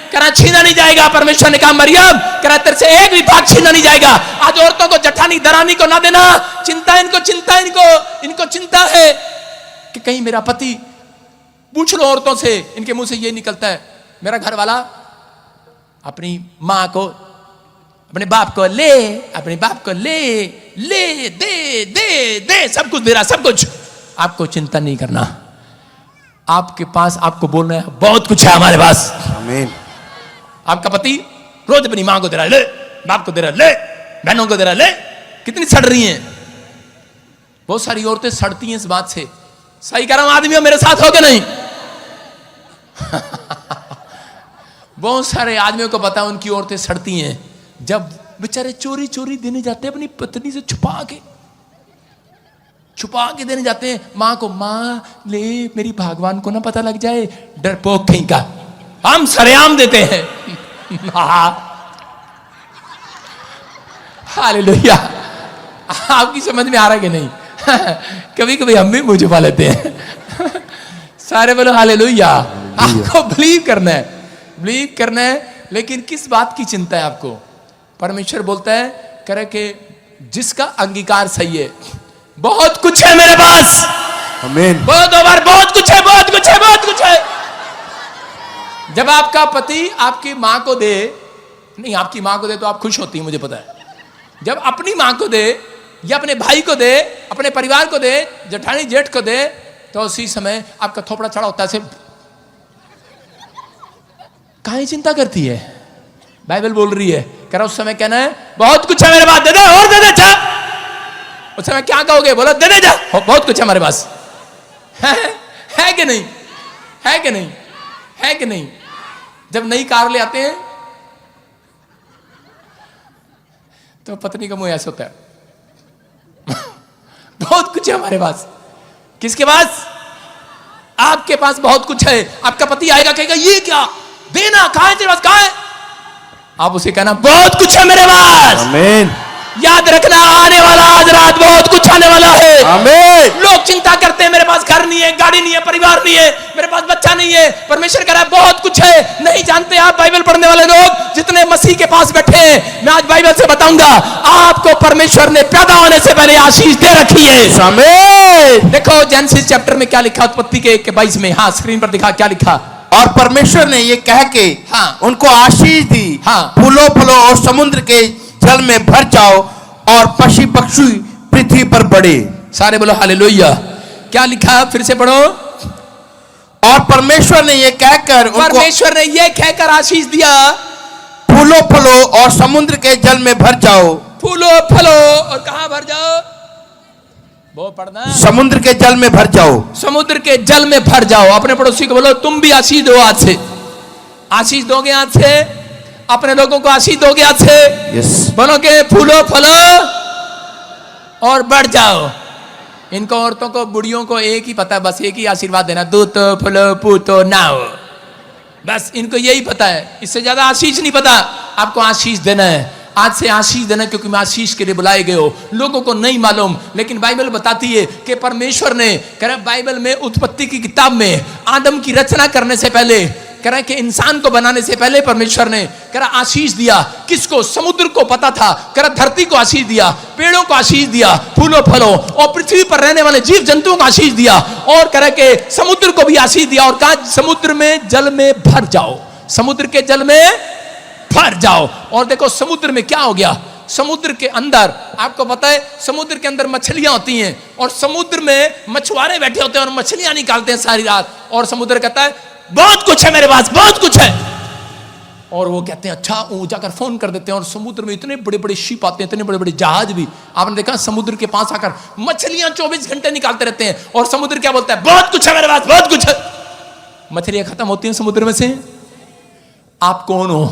कह रहा छीना नहीं जाएगा। परमेश्वर ने कहा मरियम, कह रहा तेरे से एक भी भाग छीना नहीं जाएगा। आज औरतों को जठानी दरानी को ना देना, चिंता इनको चिंता है कि कहीं मेरा पति, पूछ लो औरतों से, इनके मुंह से ये निकलता है मेरा घर वाला अपनी माँ को, अपने बाप को ले, अपने बाप को ले दे, सब कुछ दे रहा, सब कुछ। आपको चिंता नहीं करना, आपके पास आपको बोलना है बहुत कुछ है हमारे पास। आमीन। आपका पति रोज अपनी माँ को दे रहा है, ले, बाप को दे रहा है, ले, बहनों को दे रहा है, ले। कितनी सड़ रही हैं बहुत सारी औरतें, सड़ती हैं इस बात से। सही कह रहा हूं आदमियों, मेरे साथ हो के नहीं? बहुत सारे आदमियों को पता है उनकी औरतें सड़ती हैं जब बेचारे चोरी चोरी देने जाते हैं अपनी पत्नी से, छुपा के देने जाते हैं माँ को। माँ ले, मेरी भगवान को ना पता लग जाए, डरपोक कहीं का। हम सरेआम देते हैं। हालेलुया। आपकी समझ में आ रहा है कि नहीं? कभी कभी हम भी मुंह छुपा लेते हैं। सारे बोलो हालेलुया। आपको बिलीव करना है, लेकिन किस बात की चिंता है आपको? परमेश्वर बोलता है, कह रहे कि जिसका अंगीकार सही है, बहुत कुछ है मेरे पास। आमीन। बहुत कुछ है। जब आपका पति आपकी मां को दे, नहीं आपकी मां को दे तो आप खुश होती हैं, मुझे पता है। जब अपनी मां को दे या अपने भाई को दे, अपने परिवार को दे, जेठानी जेठ को दे, तो उसी समय आपका थोपड़ा चढ़ा होता है। काहे चिंता करती है? बाइबल बोल रही है, कह रहा उस समय कहना है बहुत कुछ है मेरे पास, दे दे और दे दे जा। उस समय क्या कहोगे? बोलो दे दे जा, बहुत कुछ है हमारे पास। है कि नहीं? है कि नहीं? है कि नहीं? जब नई कार ले आते हैं तो पत्नी का मुंह ऐसा होता है। बहुत कुछ है हमारे पास। किसके पास? आपके पास बहुत कुछ है। आपका पति आएगा कहेगा ये क्या देना, कहां है तेरे पास, कहां है? आप उसे कहना बहुत कुछ है मेरे पास। आमीन। याद रखना, आने वाला आज रात बहुत कुछ आने वाला है। आमीन। लोग चिंता करते हैं मेरे पास घर नहीं है, गाड़ी नहीं है, परिवार नहीं है, मेरे पास बच्चा नहीं है। परमेश्वर कह रहा है बहुत कुछ है। नहीं जानते आप बाइबल पढ़ने वाले लोग जितने मसीह के पास बैठे हैं, मैं आज बाइबल से बताऊंगा आपको परमेश्वर ने पैदा होने से पहले आशीष दे रखी है। आमीन। देखो जेनेसिस चैप्टर में क्या लिखा, उत्पत्ति के 1:22 में। हाँ स्क्रीन पर दिखा क्या लिखा। और परमेश्वर ने ये कह के हाँ। उनको आशीष दी, हाँ। फूलो फलो और समुद्र के जल में भर जाओ और पशु पक्षी पृथ्वी पर बढ़े। सारे बोलो हालेलुया। क्या लिखा, फिर से पढ़ो। और परमेश्वर ने ये कहकर आशीष दिया, फूलो फलो और समुद्र के जल में भर जाओ। फूलो फलो और कहां भर जाओ? वो पढ़ना, समुद्र के जल में भर जाओ। समुद्र के जल में भर जाओ। अपने पड़ोसी को बोलो तुम भी आशीष दो, आज से आशीष दोगे, आज से अपने लोगों को आशीष दोगे आज से। यस। बोलो के फूलो फलो और बढ़ जाओ। इनको औरतों को बुढ़ियों को एक ही पता है, बस एक ही आशीर्वाद देना, दूतो फलो पूतो नाओ, बस इनको यही पता है, इससे ज्यादा आशीष नहीं पता। आपको आशीष देना है, आज से आशीष देना, क्योंकि मैं आशीष के लिए बुलाए गए हो। लोगों को नहीं मालूम, लेकिन बाइबल बताती है कि परमेश्वर ने कह रहा, बाइबल में उत्पत्ति की किताब में आदम की रचना करने से पहले कह रहा है कि इंसान को बनाने से पहले परमेश्वर ने कह रहा आशीष दिया। किसको? समुद्र को पता था, कह रहा धरती को आशीष दिया, पेड़ों को आशीष दिया, फूलों फलों, और पृथ्वी पर रहने वाले जीव जंतुओं को आशीष दिया, और कह रहा कि समुद्र को भी आशीष दिया, और कहा समुद्र में जल में भर जाओ, समुद्र के जल में भर जाओ। और देखो समुद्र में क्या हो गया, समुद्र के अंदर आपको पता है समुद्र के अंदर मछलियां होती हैं, और समुद्र में मछुआरे बैठे होते हैं और मछलियां निकालते हैं सारी रात, और समुद्र कहता है बहुत कुछ है मेरे पास, बहुत कुछ है। और वो कहते हैं अच्छा, वो जाकर फोन कर देते हैं, और समुद्र में इतने बड़े बड़े शिप आते हैं, इतने बड़े बड़े जहाज भी, आपने देखा समुद्र के पास आकर मछलियां 24 घंटे निकालते रहते हैं, और समुद्र क्या बोलता है, बहुत कुछ है मेरे पास, बहुत कुछ है। मछलियां खत्म होती हैं समुद्र में से। आप कौन हो?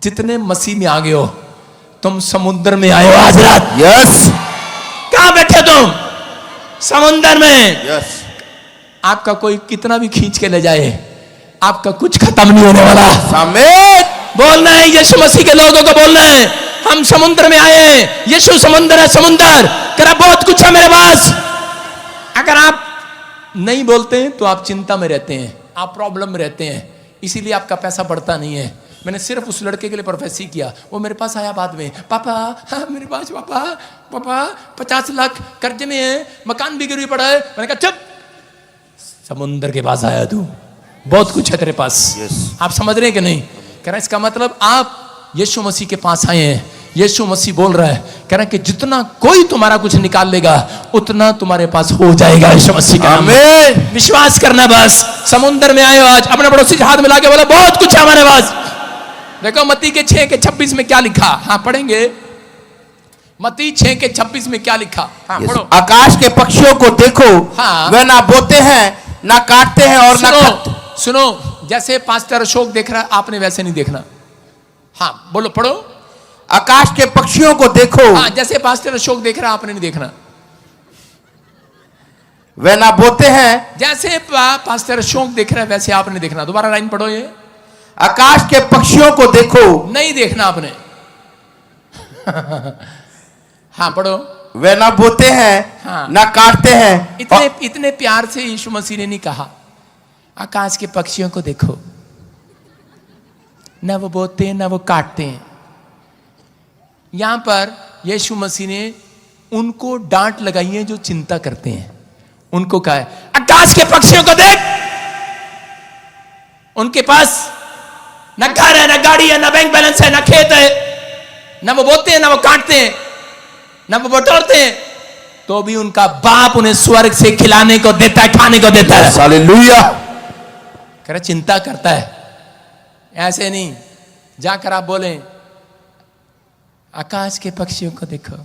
जितने मसीह में आ गए हो, तुम समुद्र में आए हो आज रात। यस। कहां बैठे तुम? समुद्र में। यस। आपका कोई कितना भी खींच के ले जाए, आपका कुछ खत्म नहीं होने वाला। आमीन। बोलना है यीशु मसीह के लोगों को, बोलना है हम समुद्र में आए हैं, यीशु समुद्र है, समुद्र करा बहुत कुछ है मेरे पास। अगर आप नहीं बोलते हैं तो आप चिंता में रहते हैं, आप प्रॉब्लम में रहते हैं, इसीलिए आपका पैसा बढ़ता नहीं है। मैंने सिर्फ उस लड़के के लिए प्रोफेसी किया, वो मेरे पास आया बाद में, पापा हाँ मेरे पास पापा 50 लाख कर्जे में है, मकान भी गिरवी पड़ा है। मैंने कहा चुप, समुद्र के पास आया तू, बहुत कुछ है तेरे पास। Yes. आप समझ रहे हैं कि नहीं? कह रहा है इसका मतलब आप यीशु मसीह के पास आए हैं। यीशु मसीह बोल रहा है, कह रहा है कि जितना कोई तुम्हारा कुछ निकाल लेगा उतना तुम्हारे पास हो जाएगा यीशु मसीह का नाम में। विश्वास करना बस। समुद्र में आए हो आज, अपने पड़ोसी हाथ मिला के बोला बहुत कुछ है हमारे पास। देखो मत्ती के 6:26 में क्या लिखा, हाँ पढ़ेंगे, मत्ती 6:26 में क्या लिखा, हाँ Yes. पढ़ो। आकाश के पक्षियों को देखो, हाँ। वे ना बोते हैं ना काटते हैं और ना सुनो सुनो, जैसे पास्टर अशोक देख रहा है आपने वैसे नहीं देखना। हाँ बोलो, पढ़ो। आकाश के पक्षियों को देखो, हाँ जैसे पास्टर अशोक देख रहा है आपने नहीं देखना। वे ना बोते हैं, जैसे पास्टर अशोक देख रहा है वैसे आपने देखना। दोबारा लाइन पढ़ो, ये आकाश के पक्षियों को देखो, नहीं देखना आपने। हाँ पढ़ो। वे ना बोते हैं हाँ। ना काटते हैं। इतने प्यार से यीशु मसीह ने नहीं कहा आकाश के पक्षियों को देखो, ना वो बोते हैं ना वो काटते हैं। यहां पर यीशु मसीह ने उनको डांट लगाई है जो चिंता करते हैं। उनको कहा है आकाश के पक्षियों को देख, उनके पास न घर है, न गाड़ी है, न बैंक बैलेंस है, न खेत है, न वो बोते हैं, न वो काटते हैं, न वो बटोरते हैं, तो भी उनका बाप उन्हें स्वर्ग से खिलाने को देता है, खाने को देता है। हालेलुया। कह रहा चिंता करता है, ऐसे नहीं जाकर आप बोले आकाश के पक्षियों को देखो।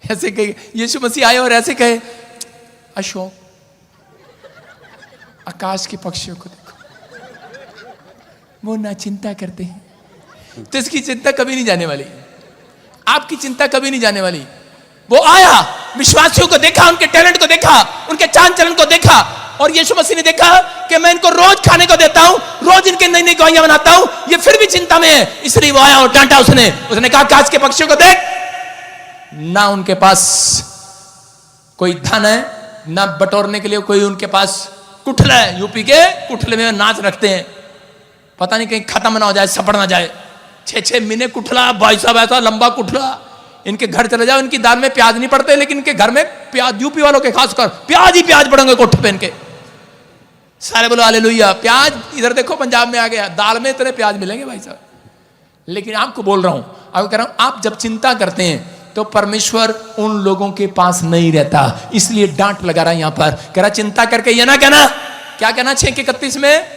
ऐसे कहे यीशु मसीह आए और ऐसे कहे अशोक आकाश के पक्षियों को देखो, वो ना चिंता करते हैं, तो इसकी चिंता कभी नहीं जाने वाली, आपकी चिंता कभी नहीं जाने वाली। वो आया, विश्वासियों को देखा, उनके टैलेंट को देखा, उनके चाल चलन को देखा, और यीशु मसीह ने देखा कि मैं इनको रोज खाने को देता हूं, रोज इनके नई नई गवाहियां बनाता हूं, ये फिर भी चिंता में है, इसलिए वो आया और डांटा उसने कहा आकाश के पक्षियों को देख। ना उनके पास कोई धन है, ना बटोरने के लिए कोई उनके पास कुठला है। यूपी के कुठले में नाच रखते हैं, पता नहीं कहीं खत्म ना हो जाए, सपड़ ना जाए। 6-6 महीने कुठला, भाई साहब ऐसा लंबा कुठला। इनके घर चले जाओ, इनकी दाल में प्याज नहीं पड़ते, लेकिन इनके घर में प्याज, यूपी वालों के खासकर प्याज ही प्याज पड़ेंगे कोठे पे इनके। सारे बोलो हालेलुया। प्याज इधर देखो पंजाब में आ गया, दाल में इतने प्याज मिलेंगे भाई साहब। लेकिन आपको बोल रहा हूं, आपको कह रहा हूं, आप जब चिंता करते हैं तो परमेश्वर उन लोगों के पास नहीं रहता, इसलिए डांट लगा रहा है यहां पर। कह रहा चिंता करके ये ना कहना, क्या कहना 6:31 में,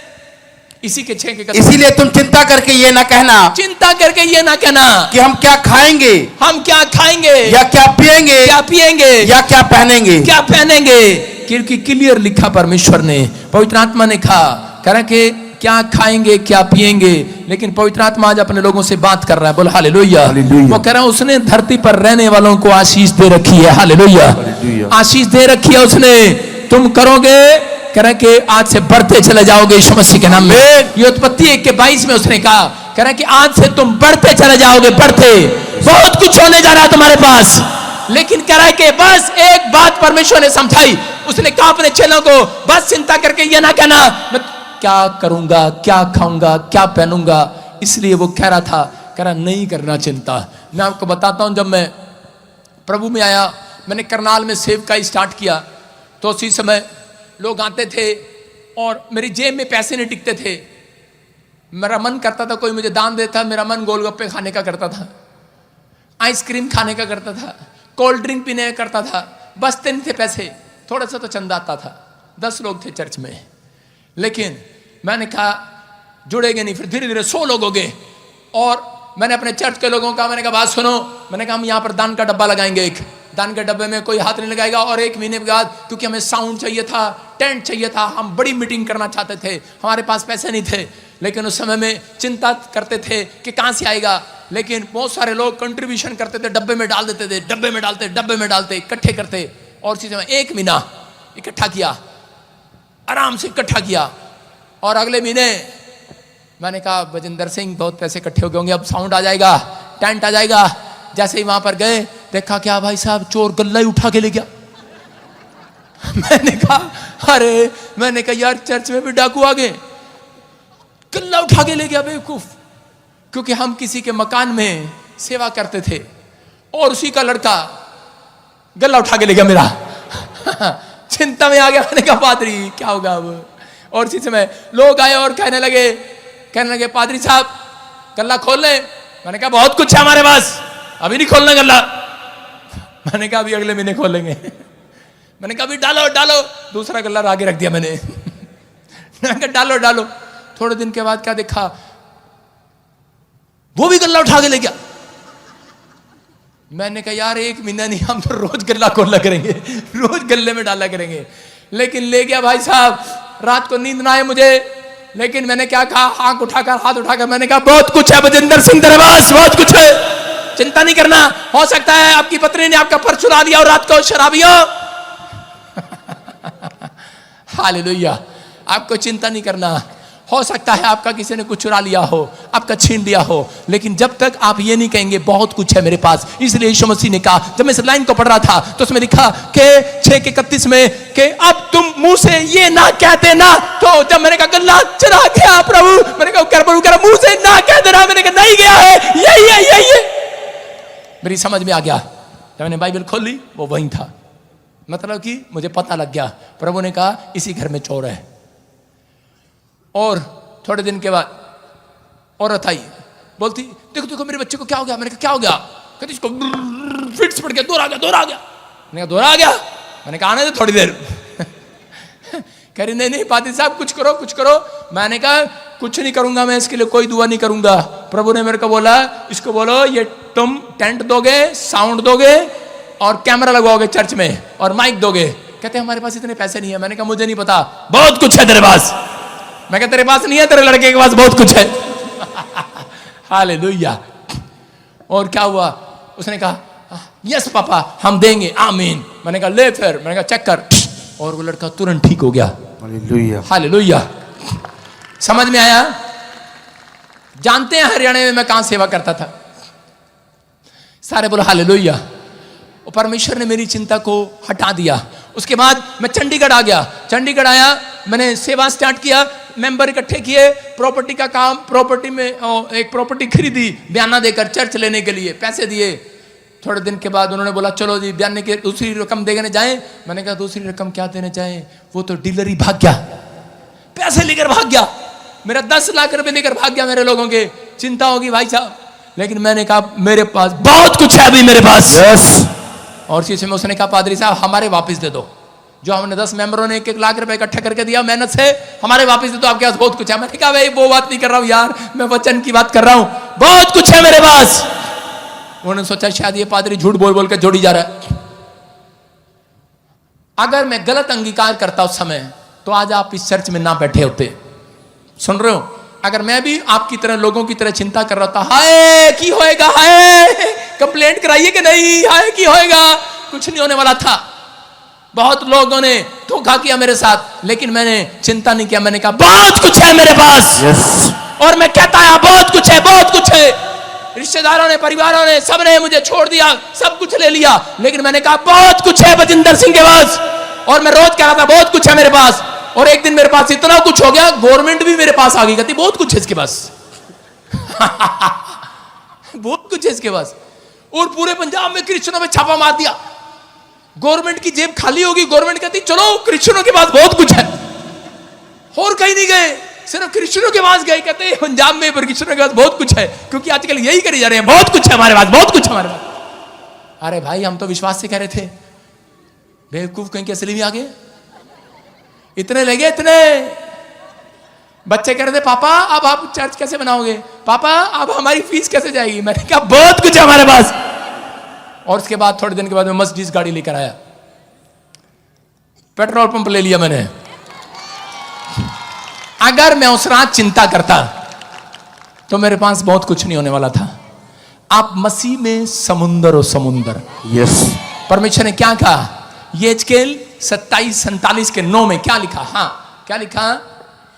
इसी के 6:31, इसीलिए तुम चिंता करके ये ना कहना, चिंता करके ये ना कहना कि हम क्या खाएंगे, हम क्या खाएंगे, या क्या पिएंगे, क्या पिएंगे, या क्या पहनेंगे, क्या पहनेंगे। क्योंकि क्लियर लिखा परमेश्वर ने, पवित्र आत्मा ने कहा कह रहा कि क्या खाएंगे क्या पिएंगे, लेकिन पवित्र आत्मा आज अपने लोगों से बात कर रहा है। बोल हालेलुया। वो कह रहा है उसने धरती पर रहने वालों को आशीष दे रखी है। हालेलुया। आशीष दे रखी है उसने। तुम करोगे, कह रहा है कि आज से बढ़ते चले जाओगे यीशु मसीह के नाम में। ये उत्पत्ति 1:22 में उसने कहा, कह रहा है कि आज से तुम बढ़ते चले जाओगे, बढ़ते। बहुत कुछ होने जा रहा है तुम्हारे पास, लेकिन कह रहा है कि बस एक बात परमेश्वर ने समझाई। उसने कहा अपने चेलों को, बस चिंता करके ये ना कहना मैं क्या करूंगा, क्या खाऊंगा, क्या पहनूंगा। इसलिए वो कह रहा था, कह रहा नहीं करना चिंता। मैं आपको बताता हूं, जब मैं प्रभु में आया, मैंने करनाल में सेवकाई स्टार्ट किया, तो उसी समय लोग आते थे और मेरी जेब में पैसे नहीं टिकते थे। मेरा मन करता था कोई मुझे दान देता, मेरा मन गोलगप्पे खाने का करता था, आइसक्रीम खाने का करता था, कोल्ड ड्रिंक पीने का करता था। बचते नहीं थे पैसे, थोड़ा सा तो चंदा आता था। 10 लोग थे चर्च में, लेकिन मैंने कहा जुड़ेंगे नहीं। फिर धीरे धीरे 100 लोग हो गए, और मैंने अपने चर्च के लोगों का मैंने कहा बात सुनो, मैंने कहा हम यहाँ पर दान का डब्बा लगाएंगे। एक दान के डब्बे में कोई हाथ नहीं लगाएगा। और 1 महीने के बाद, क्योंकि हमें साउंड चाहिए था, टेंट चाहिए था, हम बड़ी मीटिंग करना चाहते थे, हमारे पास पैसे नहीं थे, लेकिन उस समय में चिंता करते थे कि कहाँ से आएगा। लेकिन बहुत सारे लोग कंट्रीब्यूशन करते थे, डब्बे में डाल देते थे, डब्बे में डालते इकट्ठे करते। और उसी समय 1 महीना इकट्ठा किया, आराम से इकट्ठा किया। और अगले महीने मैंने कहा बजिंदर सिंह बहुत पैसे इकट्ठे हो गए होंगे, अब साउंड आ जाएगा, टेंट आ जाएगा। जैसे ही वहां पर गए, देखा क्या भाई साहब चोर गल्ला ही उठा के ले गया। मैंने कहा यार चर्च में भी डाकू आ गए, गल्ला उठा के ले गया बेवकूफ। क्योंकि हम किसी के मकान में सेवा करते थे और उसी का लड़का गल्ला उठा के ले गया मेरा। चिंता में आ गया। मैंने कहा पादरी क्या होगा अब। और इसी समय लोग आए और कहने लगे पादरी साहब गल्ला खोल ले। मैंने कहा बहुत कुछ है हमारे पास, अभी नहीं खोलना गल्ला। मैंने कहा अभी अगले महीने खोलेंगे। मैंने कहा अभी डालो। दूसरा गल्ला आगे रख दिया मैंने। मैंने कहा डालो। थोड़े दिन के बाद क्या देखा, वो भी गल्ला उठा के ले गया। मैंने कहा यार 1 महीना नहीं, हम तो रोज गल्ला खोला करेंगे, रोज गल्ले में डाला करेंगे। लेकिन ले गया भाई साहब। रात को नींद ना आए मुझे, लेकिन मैंने क्या कहा, हाथ उठाकर मैंने कहा बहुत कुछ है बजिंदर सिंह तेरे पास, बहुत कुछ है, चिंता नहीं करना। हो सकता है आपकी पत्नी ने आपका पर्स चुरा दिया और रात को शराबियों। हालेलुया। आपको चिंता नहीं करना। हो सकता है आपका किसी ने कुछ चुरा लिया हो, आपका छीन लिया हो, लेकिन जब तक आप ये नहीं कहेंगे बहुत कुछ है मेरे पास। इसलिए यीशु मसीह ने कहा, जब मैं इस लाइन को पढ़ रहा था तो उसमें लिखा कि 6:31 में कि अब तुम मुंह से ये ना कहते ना। तो जब मैंने कहा गल्ला चला गया प्रभु, मैंने कहा प्रभु कह मुंह से ना कह देना। मैंने कहा नहीं गया है, यही मेरी समझ में आ गया। जब मैंने बाइबल खोली वो वहीं था। मतलब कि मुझे पता लग गया, प्रभु ने कहा इसी घर में चोर है। और थोड़े दिन के बाद औरत आई, बोलती देखो मेरे बच्चे को क्या हो गया। मैंने कहा क्या हो गया। कहती इसको फिट्स पड़ गया, दौर आ गया। मैंने कहा दौर आ गया। मैंने कहा आने दे थोड़ी देर। कह रही नहीं पादी साहब कुछ करो। मैंने कहा कुछ नहीं करूंगा मैं, इसके लिए कोई दुआ नहीं करूंगा। प्रभु ने मेरे को बोला इसको बोलो ये तुम टेंट दोगे, साउंड दोगे और कैमरा लगवाओगे चर्च में और माइक दोगे। कहते हमारे पास इतने पैसे नहीं है। मैंने कहा मुझे नहीं पता, बहुत कुछ है तेरे पास। मैं कहा तेरे पास नहीं है, तेरे लड़के के पास बहुत कुछ है। हालेलुया। और क्या हुआ, उसने कहा यस पापा हम देंगे, आमीन। मैंने कहा ले फिर। मैंने कहा चेक कर, और वो लड़का तुरंत ठीक हो गया। Hallelujah, hallelujah. समझ में आया। जानते हैं हरियाणा में मैं कहां सेवा करता था? सारे बोलो हालेलुया। और परमेश्वर ने मेरी चिंता को हटा दिया। उसके बाद मैं चंडीगढ़ आ गया। चंडीगढ़ आया, मैंने सेवा स्टार्ट किया, मेंबर इकट्ठे किए, प्रॉपर्टी का काम, प्रॉपर्टी में एक प्रॉपर्टी खरीदी बयाना देकर, चर्च लेने के लिए पैसे दिए। थोड़े दिन के बाद उन्होंने बोला चलो जी बयाने की दूसरी रकम देने जाएं। मैंने कहा दूसरी रकम क्या देने जाएं, वो तो डीलर ही भाग गया, पैसे लेकर भाग गया। मेरा 10 लाख रुपए लेकर भाग गया मेरे लोगों के। चिंता होगी भाई साहब, लेकिन मैंने कहा मेरे पास बहुत कुछ है अभी मेरे पास। और इसी समय उसने कहा पादरी साहब हमारे वापस दे दो, जो हमने 10 मेंबरों ने 1-1 लाख रुपए इकट्ठा करके दिया मेहनत से, हमारे वापस दे दो, आपके पास बहुत कुछ है। मैंने कहा भाई वो बात नहीं कर रहा हूं यार, मैं वचन की बात कर रहा हूं, बहुत कुछ है मेरे पास। उन्होंने सोचा शायद ये पादरी झूठ बोल बोल कर जोड़ी जा रहा है। अगर मैं गलत अंगीकार करता उस समय तो आज आप इस चर्च में ना बैठे होते। सुन रहे हो? अगर मैं भी आपकी तरह लोगों की तरह चिंता कर रहा था, हाय की होएगा, हाय कंप्लेंट कराइए कि नहीं, हाय की होएगा, कुछ नहीं होने वाला था। बहुत लोगों ने धोखा किया मेरे साथ, लेकिन मैंने चिंता नहीं किया। मैंने कहा बहुत कुछ है मेरे पास। और मैं कहता है बहुत कुछ है, बहुत कुछ है। रिश्तेदारों ने, परिवारों ने, सबने मुझे छोड़ दिया, सब कुछ ले लिया, लेकिन मैंने कहा बहुत कुछ है बजिंदर सिंह के पास। और मैं रोज कह रहा था बहुत कुछ है मेरे पास। और एक दिन मेरे पास इतना कुछ हो गया, गवर्नमेंट भी मेरे पास आ गई, कहती बहुत कुछ है इसके पास। बहुत कुछ है इसके पास। और पूरे पंजाब में क्रिश्चियनों में छापा मार दिया। गवर्नमेंट की जेब खाली होगी, गवर्नमेंट कहती चलो क्रिश्चियनों के पास बहुत कुछ है। और कहीं नहीं गए, सिर्फ क्रिश्चियनों के पास गए। कहते हैं पंजाब में पर क्रिश्चियनों के पास बहुत कुछ है, क्योंकि आजकल यही करे जा रहे हैं, बहुत कुछ है हमारे पास, बहुत कुछ है हमारे पास। अरे भाई हम तो विश्वास से कह रहे थे, बेवकूफ कहीं के असली में आ गए। इतने लगे, इतने बच्चे कह रहे थे पापा अब आप चर्च कैसे बनाओगे, पापा अब हमारी फीस कैसे जाएगी। मैंने कहा बहुत कुछ है हमारे पास। और उसके बाद थोड़े दिन के बाद मैं मर्सिडीज गाड़ी लेकर आया, पेट्रोल पंप ले लिया मैंने। अगर मैं उस रात चिंता करता तो मेरे पास बहुत कुछ नहीं होने वाला था। आप मसीह में समुंदर और समुंदर। यस। परमेश्वर ने क्या कहा, ये एजकेल 27:47 के 9 में क्या लिखा? हाँ क्या लिखा,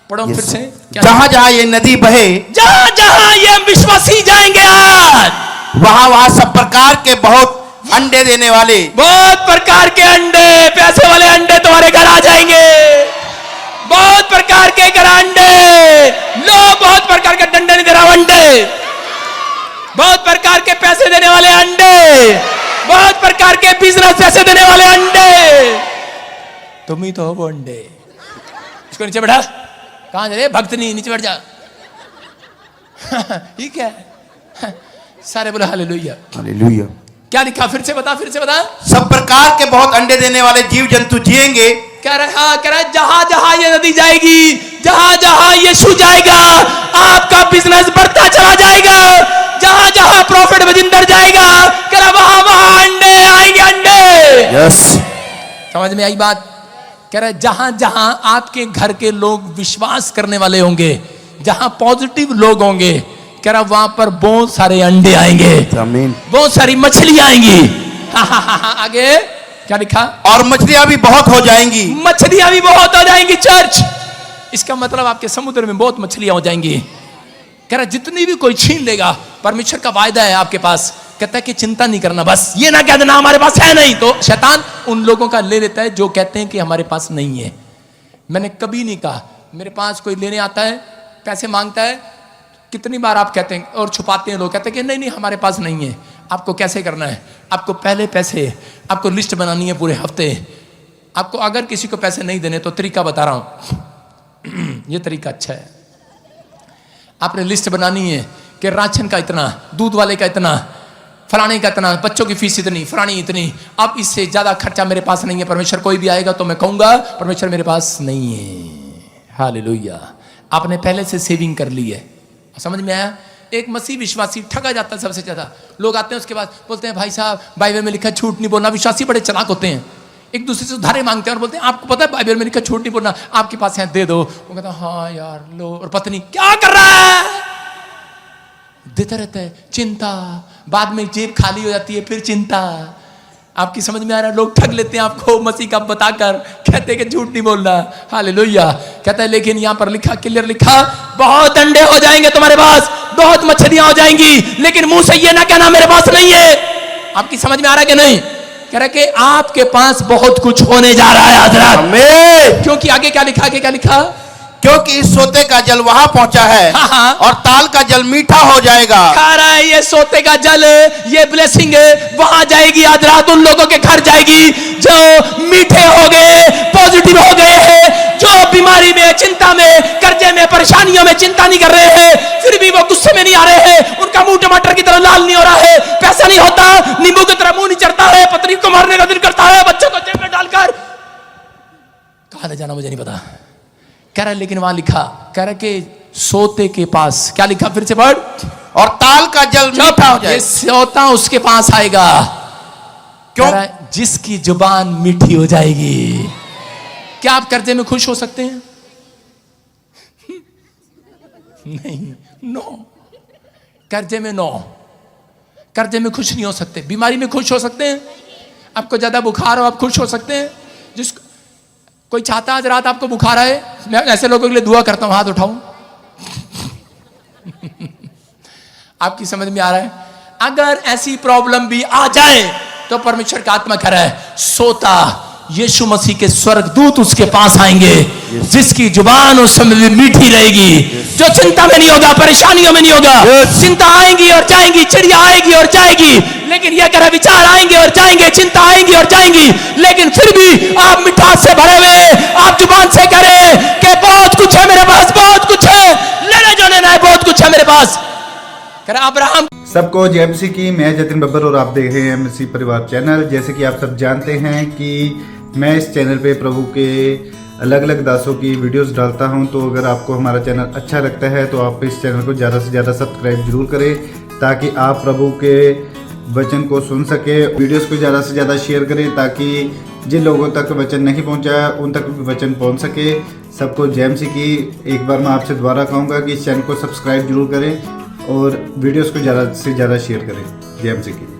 पढ़ो फिर से। जहां जहां ये नदी बहे, जहां जहां ये विश्वासी जाएंगे आज, वहां वहां सब प्रकार के बहुत अंडे देने वाले, बहुत प्रकार के अंडे, पैसे वाले अंडे तुम्हारे घर आ जाएंगे। बहुत प्रकार के घर अंडे, लोग बहुत प्रकार के डंडे नहीं दे रहा, अंडे। बहुत प्रकार के पैसे देने वाले अंडे, बहुत प्रकार के बिजनेस पैसे देने वाले अंडे। तुम ही तो हो वो अंडे। इसको नीचे बैठा। कहां जा रहे भक्त? नहीं, नीचे बैठ जा। ये क्या है? सारे बोले हालेलुया। हालेलुया। क्या लिखा, फिर से बता, फिर से बता। सब प्रकार के बहुत अंडे देने वाले जीव जंतु जिएंगे। कह रहा जहां जहां ये नदी जाएगी, जहां जहां यीशु जाएगा, आपका बिजनेस बढ़ता चला जाएगा। जहां जहां प्रॉफिट बजिंदर जाएगा, कह रहा वहां वहां अंडे आएंगे, अंडे। यस। समझ में आई बात? कह रहा जहां जहां आपके घर के लोग विश्वास करने वाले होंगे, जहां पॉजिटिव लोग होंगे, कह रहा वहां पर बहुत सारे अंडे आएंगे, आमीन। बहुत सारी मछलियां आएंगी। आगे क्या लिखा? और मछलियां भी बहुत हो जाएंगी। मछलियां भी बहुत हो जाएंगी चर्च। इसका मतलब आपके समुद्र में बहुत मछलियां हो जाएंगी। कह रहा जितनी भी कोई छीन लेगा, परमेश्वर का वायदा है आपके पास, कहता है कि चिंता नहीं करना, बस ये ना कह देना हमारे पास है नहीं। तो शैतान उन लोगों का ले लेता है जो कहते हैं कि हमारे पास नहीं है। मैंने कभी नहीं कहा मेरे पास कोई लेने आता है, पैसे मांगता है, कितनी बार आप कहते हैं और छुपाते हैं लोग, कहते हैं कि नहीं नहीं हमारे पास नहीं है। आपको कैसे करना है? आपको पहले पैसे, आपको लिस्ट बनानी है पूरे हफ्ते। आपको अगर किसी को पैसे नहीं देने तो तरीका बता रहा हूं। ये तरीका अच्छा है। आपने लिस्ट बनानी है कि राशन का इतना, दूध वाले का इतना, फलाने का इतना, बच्चों की फीस इतनी, फलानी इतनी। अब इससे ज्यादा खर्चा मेरे पास नहीं है। परमेश्वर कोई भी आएगा तो मैं कहूंगा परमेश्वर मेरे पास नहीं है। हालेलुया। आपने पहले से सेविंग कर ली है। समझ में आया? एक मसीह विश्वासी ठगा जाता है सबसे ज्यादा। लोग आते हैं उसके बाद बोलते हैं भाई साहब बाइबल में लिखा झूठ नहीं बोलना। विश्वासी बड़े चालाक होते हैं, एक दूसरे से उधारे मांगते हैं और बोलते हैं आपको पता है बाइबल में लिखा झूठ नहीं बोलना, आपके पास है दे दो। वो कहता है हाँ यार लो। और पत्नी क्या कर रहा है? देता रहता है। चिंता, बाद में जेब खाली हो जाती है, फिर चिंता। आपकी समझ में आ रहा है? लोग ठग लेते हैं आपको मसीह का बताकर, कहते हैं कि झूठ नहीं बोलना। हालेलुया। कहता है लेकिन यहां पर लिखा, क्लियर लिखा, बहुत अंडे हो जाएंगे तुम्हारे पास, बहुत मछलियां हो जाएंगी, लेकिन मुंह से ये ना कहना मेरे पास नहीं है। आपकी समझ में आ रहा है कि नहीं? कह रहा कि आपके पास बहुत कुछ होने जा रहा है हजरत। आमीन। क्योंकि आगे क्या लिखा? आगे क्या लिखा? क्योंकि इस सोते का जल वहां पहुंचा है और ताल का जल मीठा हो जाएगा। कह रहा है ये सोते का जल, ये ब्लेसिंग वहां जाएगी आज रात, उन लोगों के घर जाएगी जो मीठे हो गए, पॉजिटिव हो गए हैं, जो बीमारी में, चिंता में, कर्जे में, परेशानियों में चिंता नहीं कर रहे हैं, फिर भी वो गुस्से में नहीं आ रहे हैं, उनका मुंह टमाटर की तरह लाल नहीं हो रहा है, पैसा नहीं होता, नींबू की तरह मुंह नहीं चढ़ता है, पत्नी को मारने का दिल करता है, बच्चों को जेब में डालकर। कहां ले जाना मुझे नहीं पता। कह रहा है लेकिन वहां लिखा, कह रहा कि सोते के पास, क्या लिखा फिर से पढ़, और ताल का जल मीठा हो जाएगा। सोता उसके पास आएगा। क्यों? जिसकी जुबान मीठी हो जाएगी। क्या आप कर्जे में खुश हो सकते हैं? नहीं, नो। कर्जे में नो, कर्जे में खुश नहीं हो सकते। बीमारी में खुश हो सकते हैं? आपको ज्यादा बुखार हो, आप खुश हो सकते हैं? जिसको कोई चाहता है आज रात आपको बुखार आए, मैं ऐसे लोगों के लिए दुआ करता हूं, हाथ उठाऊं। आपकी समझ में आ रहा है? अगर ऐसी प्रॉब्लम भी आ जाए तो परमेश्वर का आत्मा कह रहा है, सोता यीशु मसीह के स्वर्गदूत उसके पास आएंगे, जिसकी जुबान उस समय भी मीठी रहेगी, जो चिंता में नहीं होगा, परेशानियों में नहीं होगा। चिंता आएंगी और जाएंगी, चिड़िया आएगी और जाएगी, लेकिन यह कह रहा है विचार आएंगे और जाएंगे, चिंता आएंगी और जाएंगी, लेकिन फिर भी आप मिठास से भरे हुए आप जुबान से करें कि बहुत कुछ है मेरे पास, बहुत कुछ है, लेने जो लेना है बहुत कुछ है मेरे पास। अब्राहम सबको जय मसीह की। मैं जतिन बब्बर और आप देख रहे हैं एमसी परिवार चैनल। जैसे कि आप सब जानते हैं कि मैं इस चैनल पे प्रभु के अलग अलग दासों की वीडियोस डालता हूं, तो अगर आपको हमारा चैनल अच्छा लगता है तो आप इस चैनल को ज़्यादा से ज़्यादा सब्सक्राइब जरूर करें, ताकि आप प्रभु के वचन को सुन सके। वीडियोस को ज़्यादा से ज़्यादा शेयर करें, ताकि जिन लोगों तक वचन नहीं पहुंचा उन तक भी वचन पहुंच सके। सबको जय मसीह की। एक बार मैं आपसे दोबारा कहूँगा कि इस चैनल को सब्सक्राइब जरूर करें और वीडियोस को ज़्यादा से ज़्यादा शेयर करें। जय मसीह की।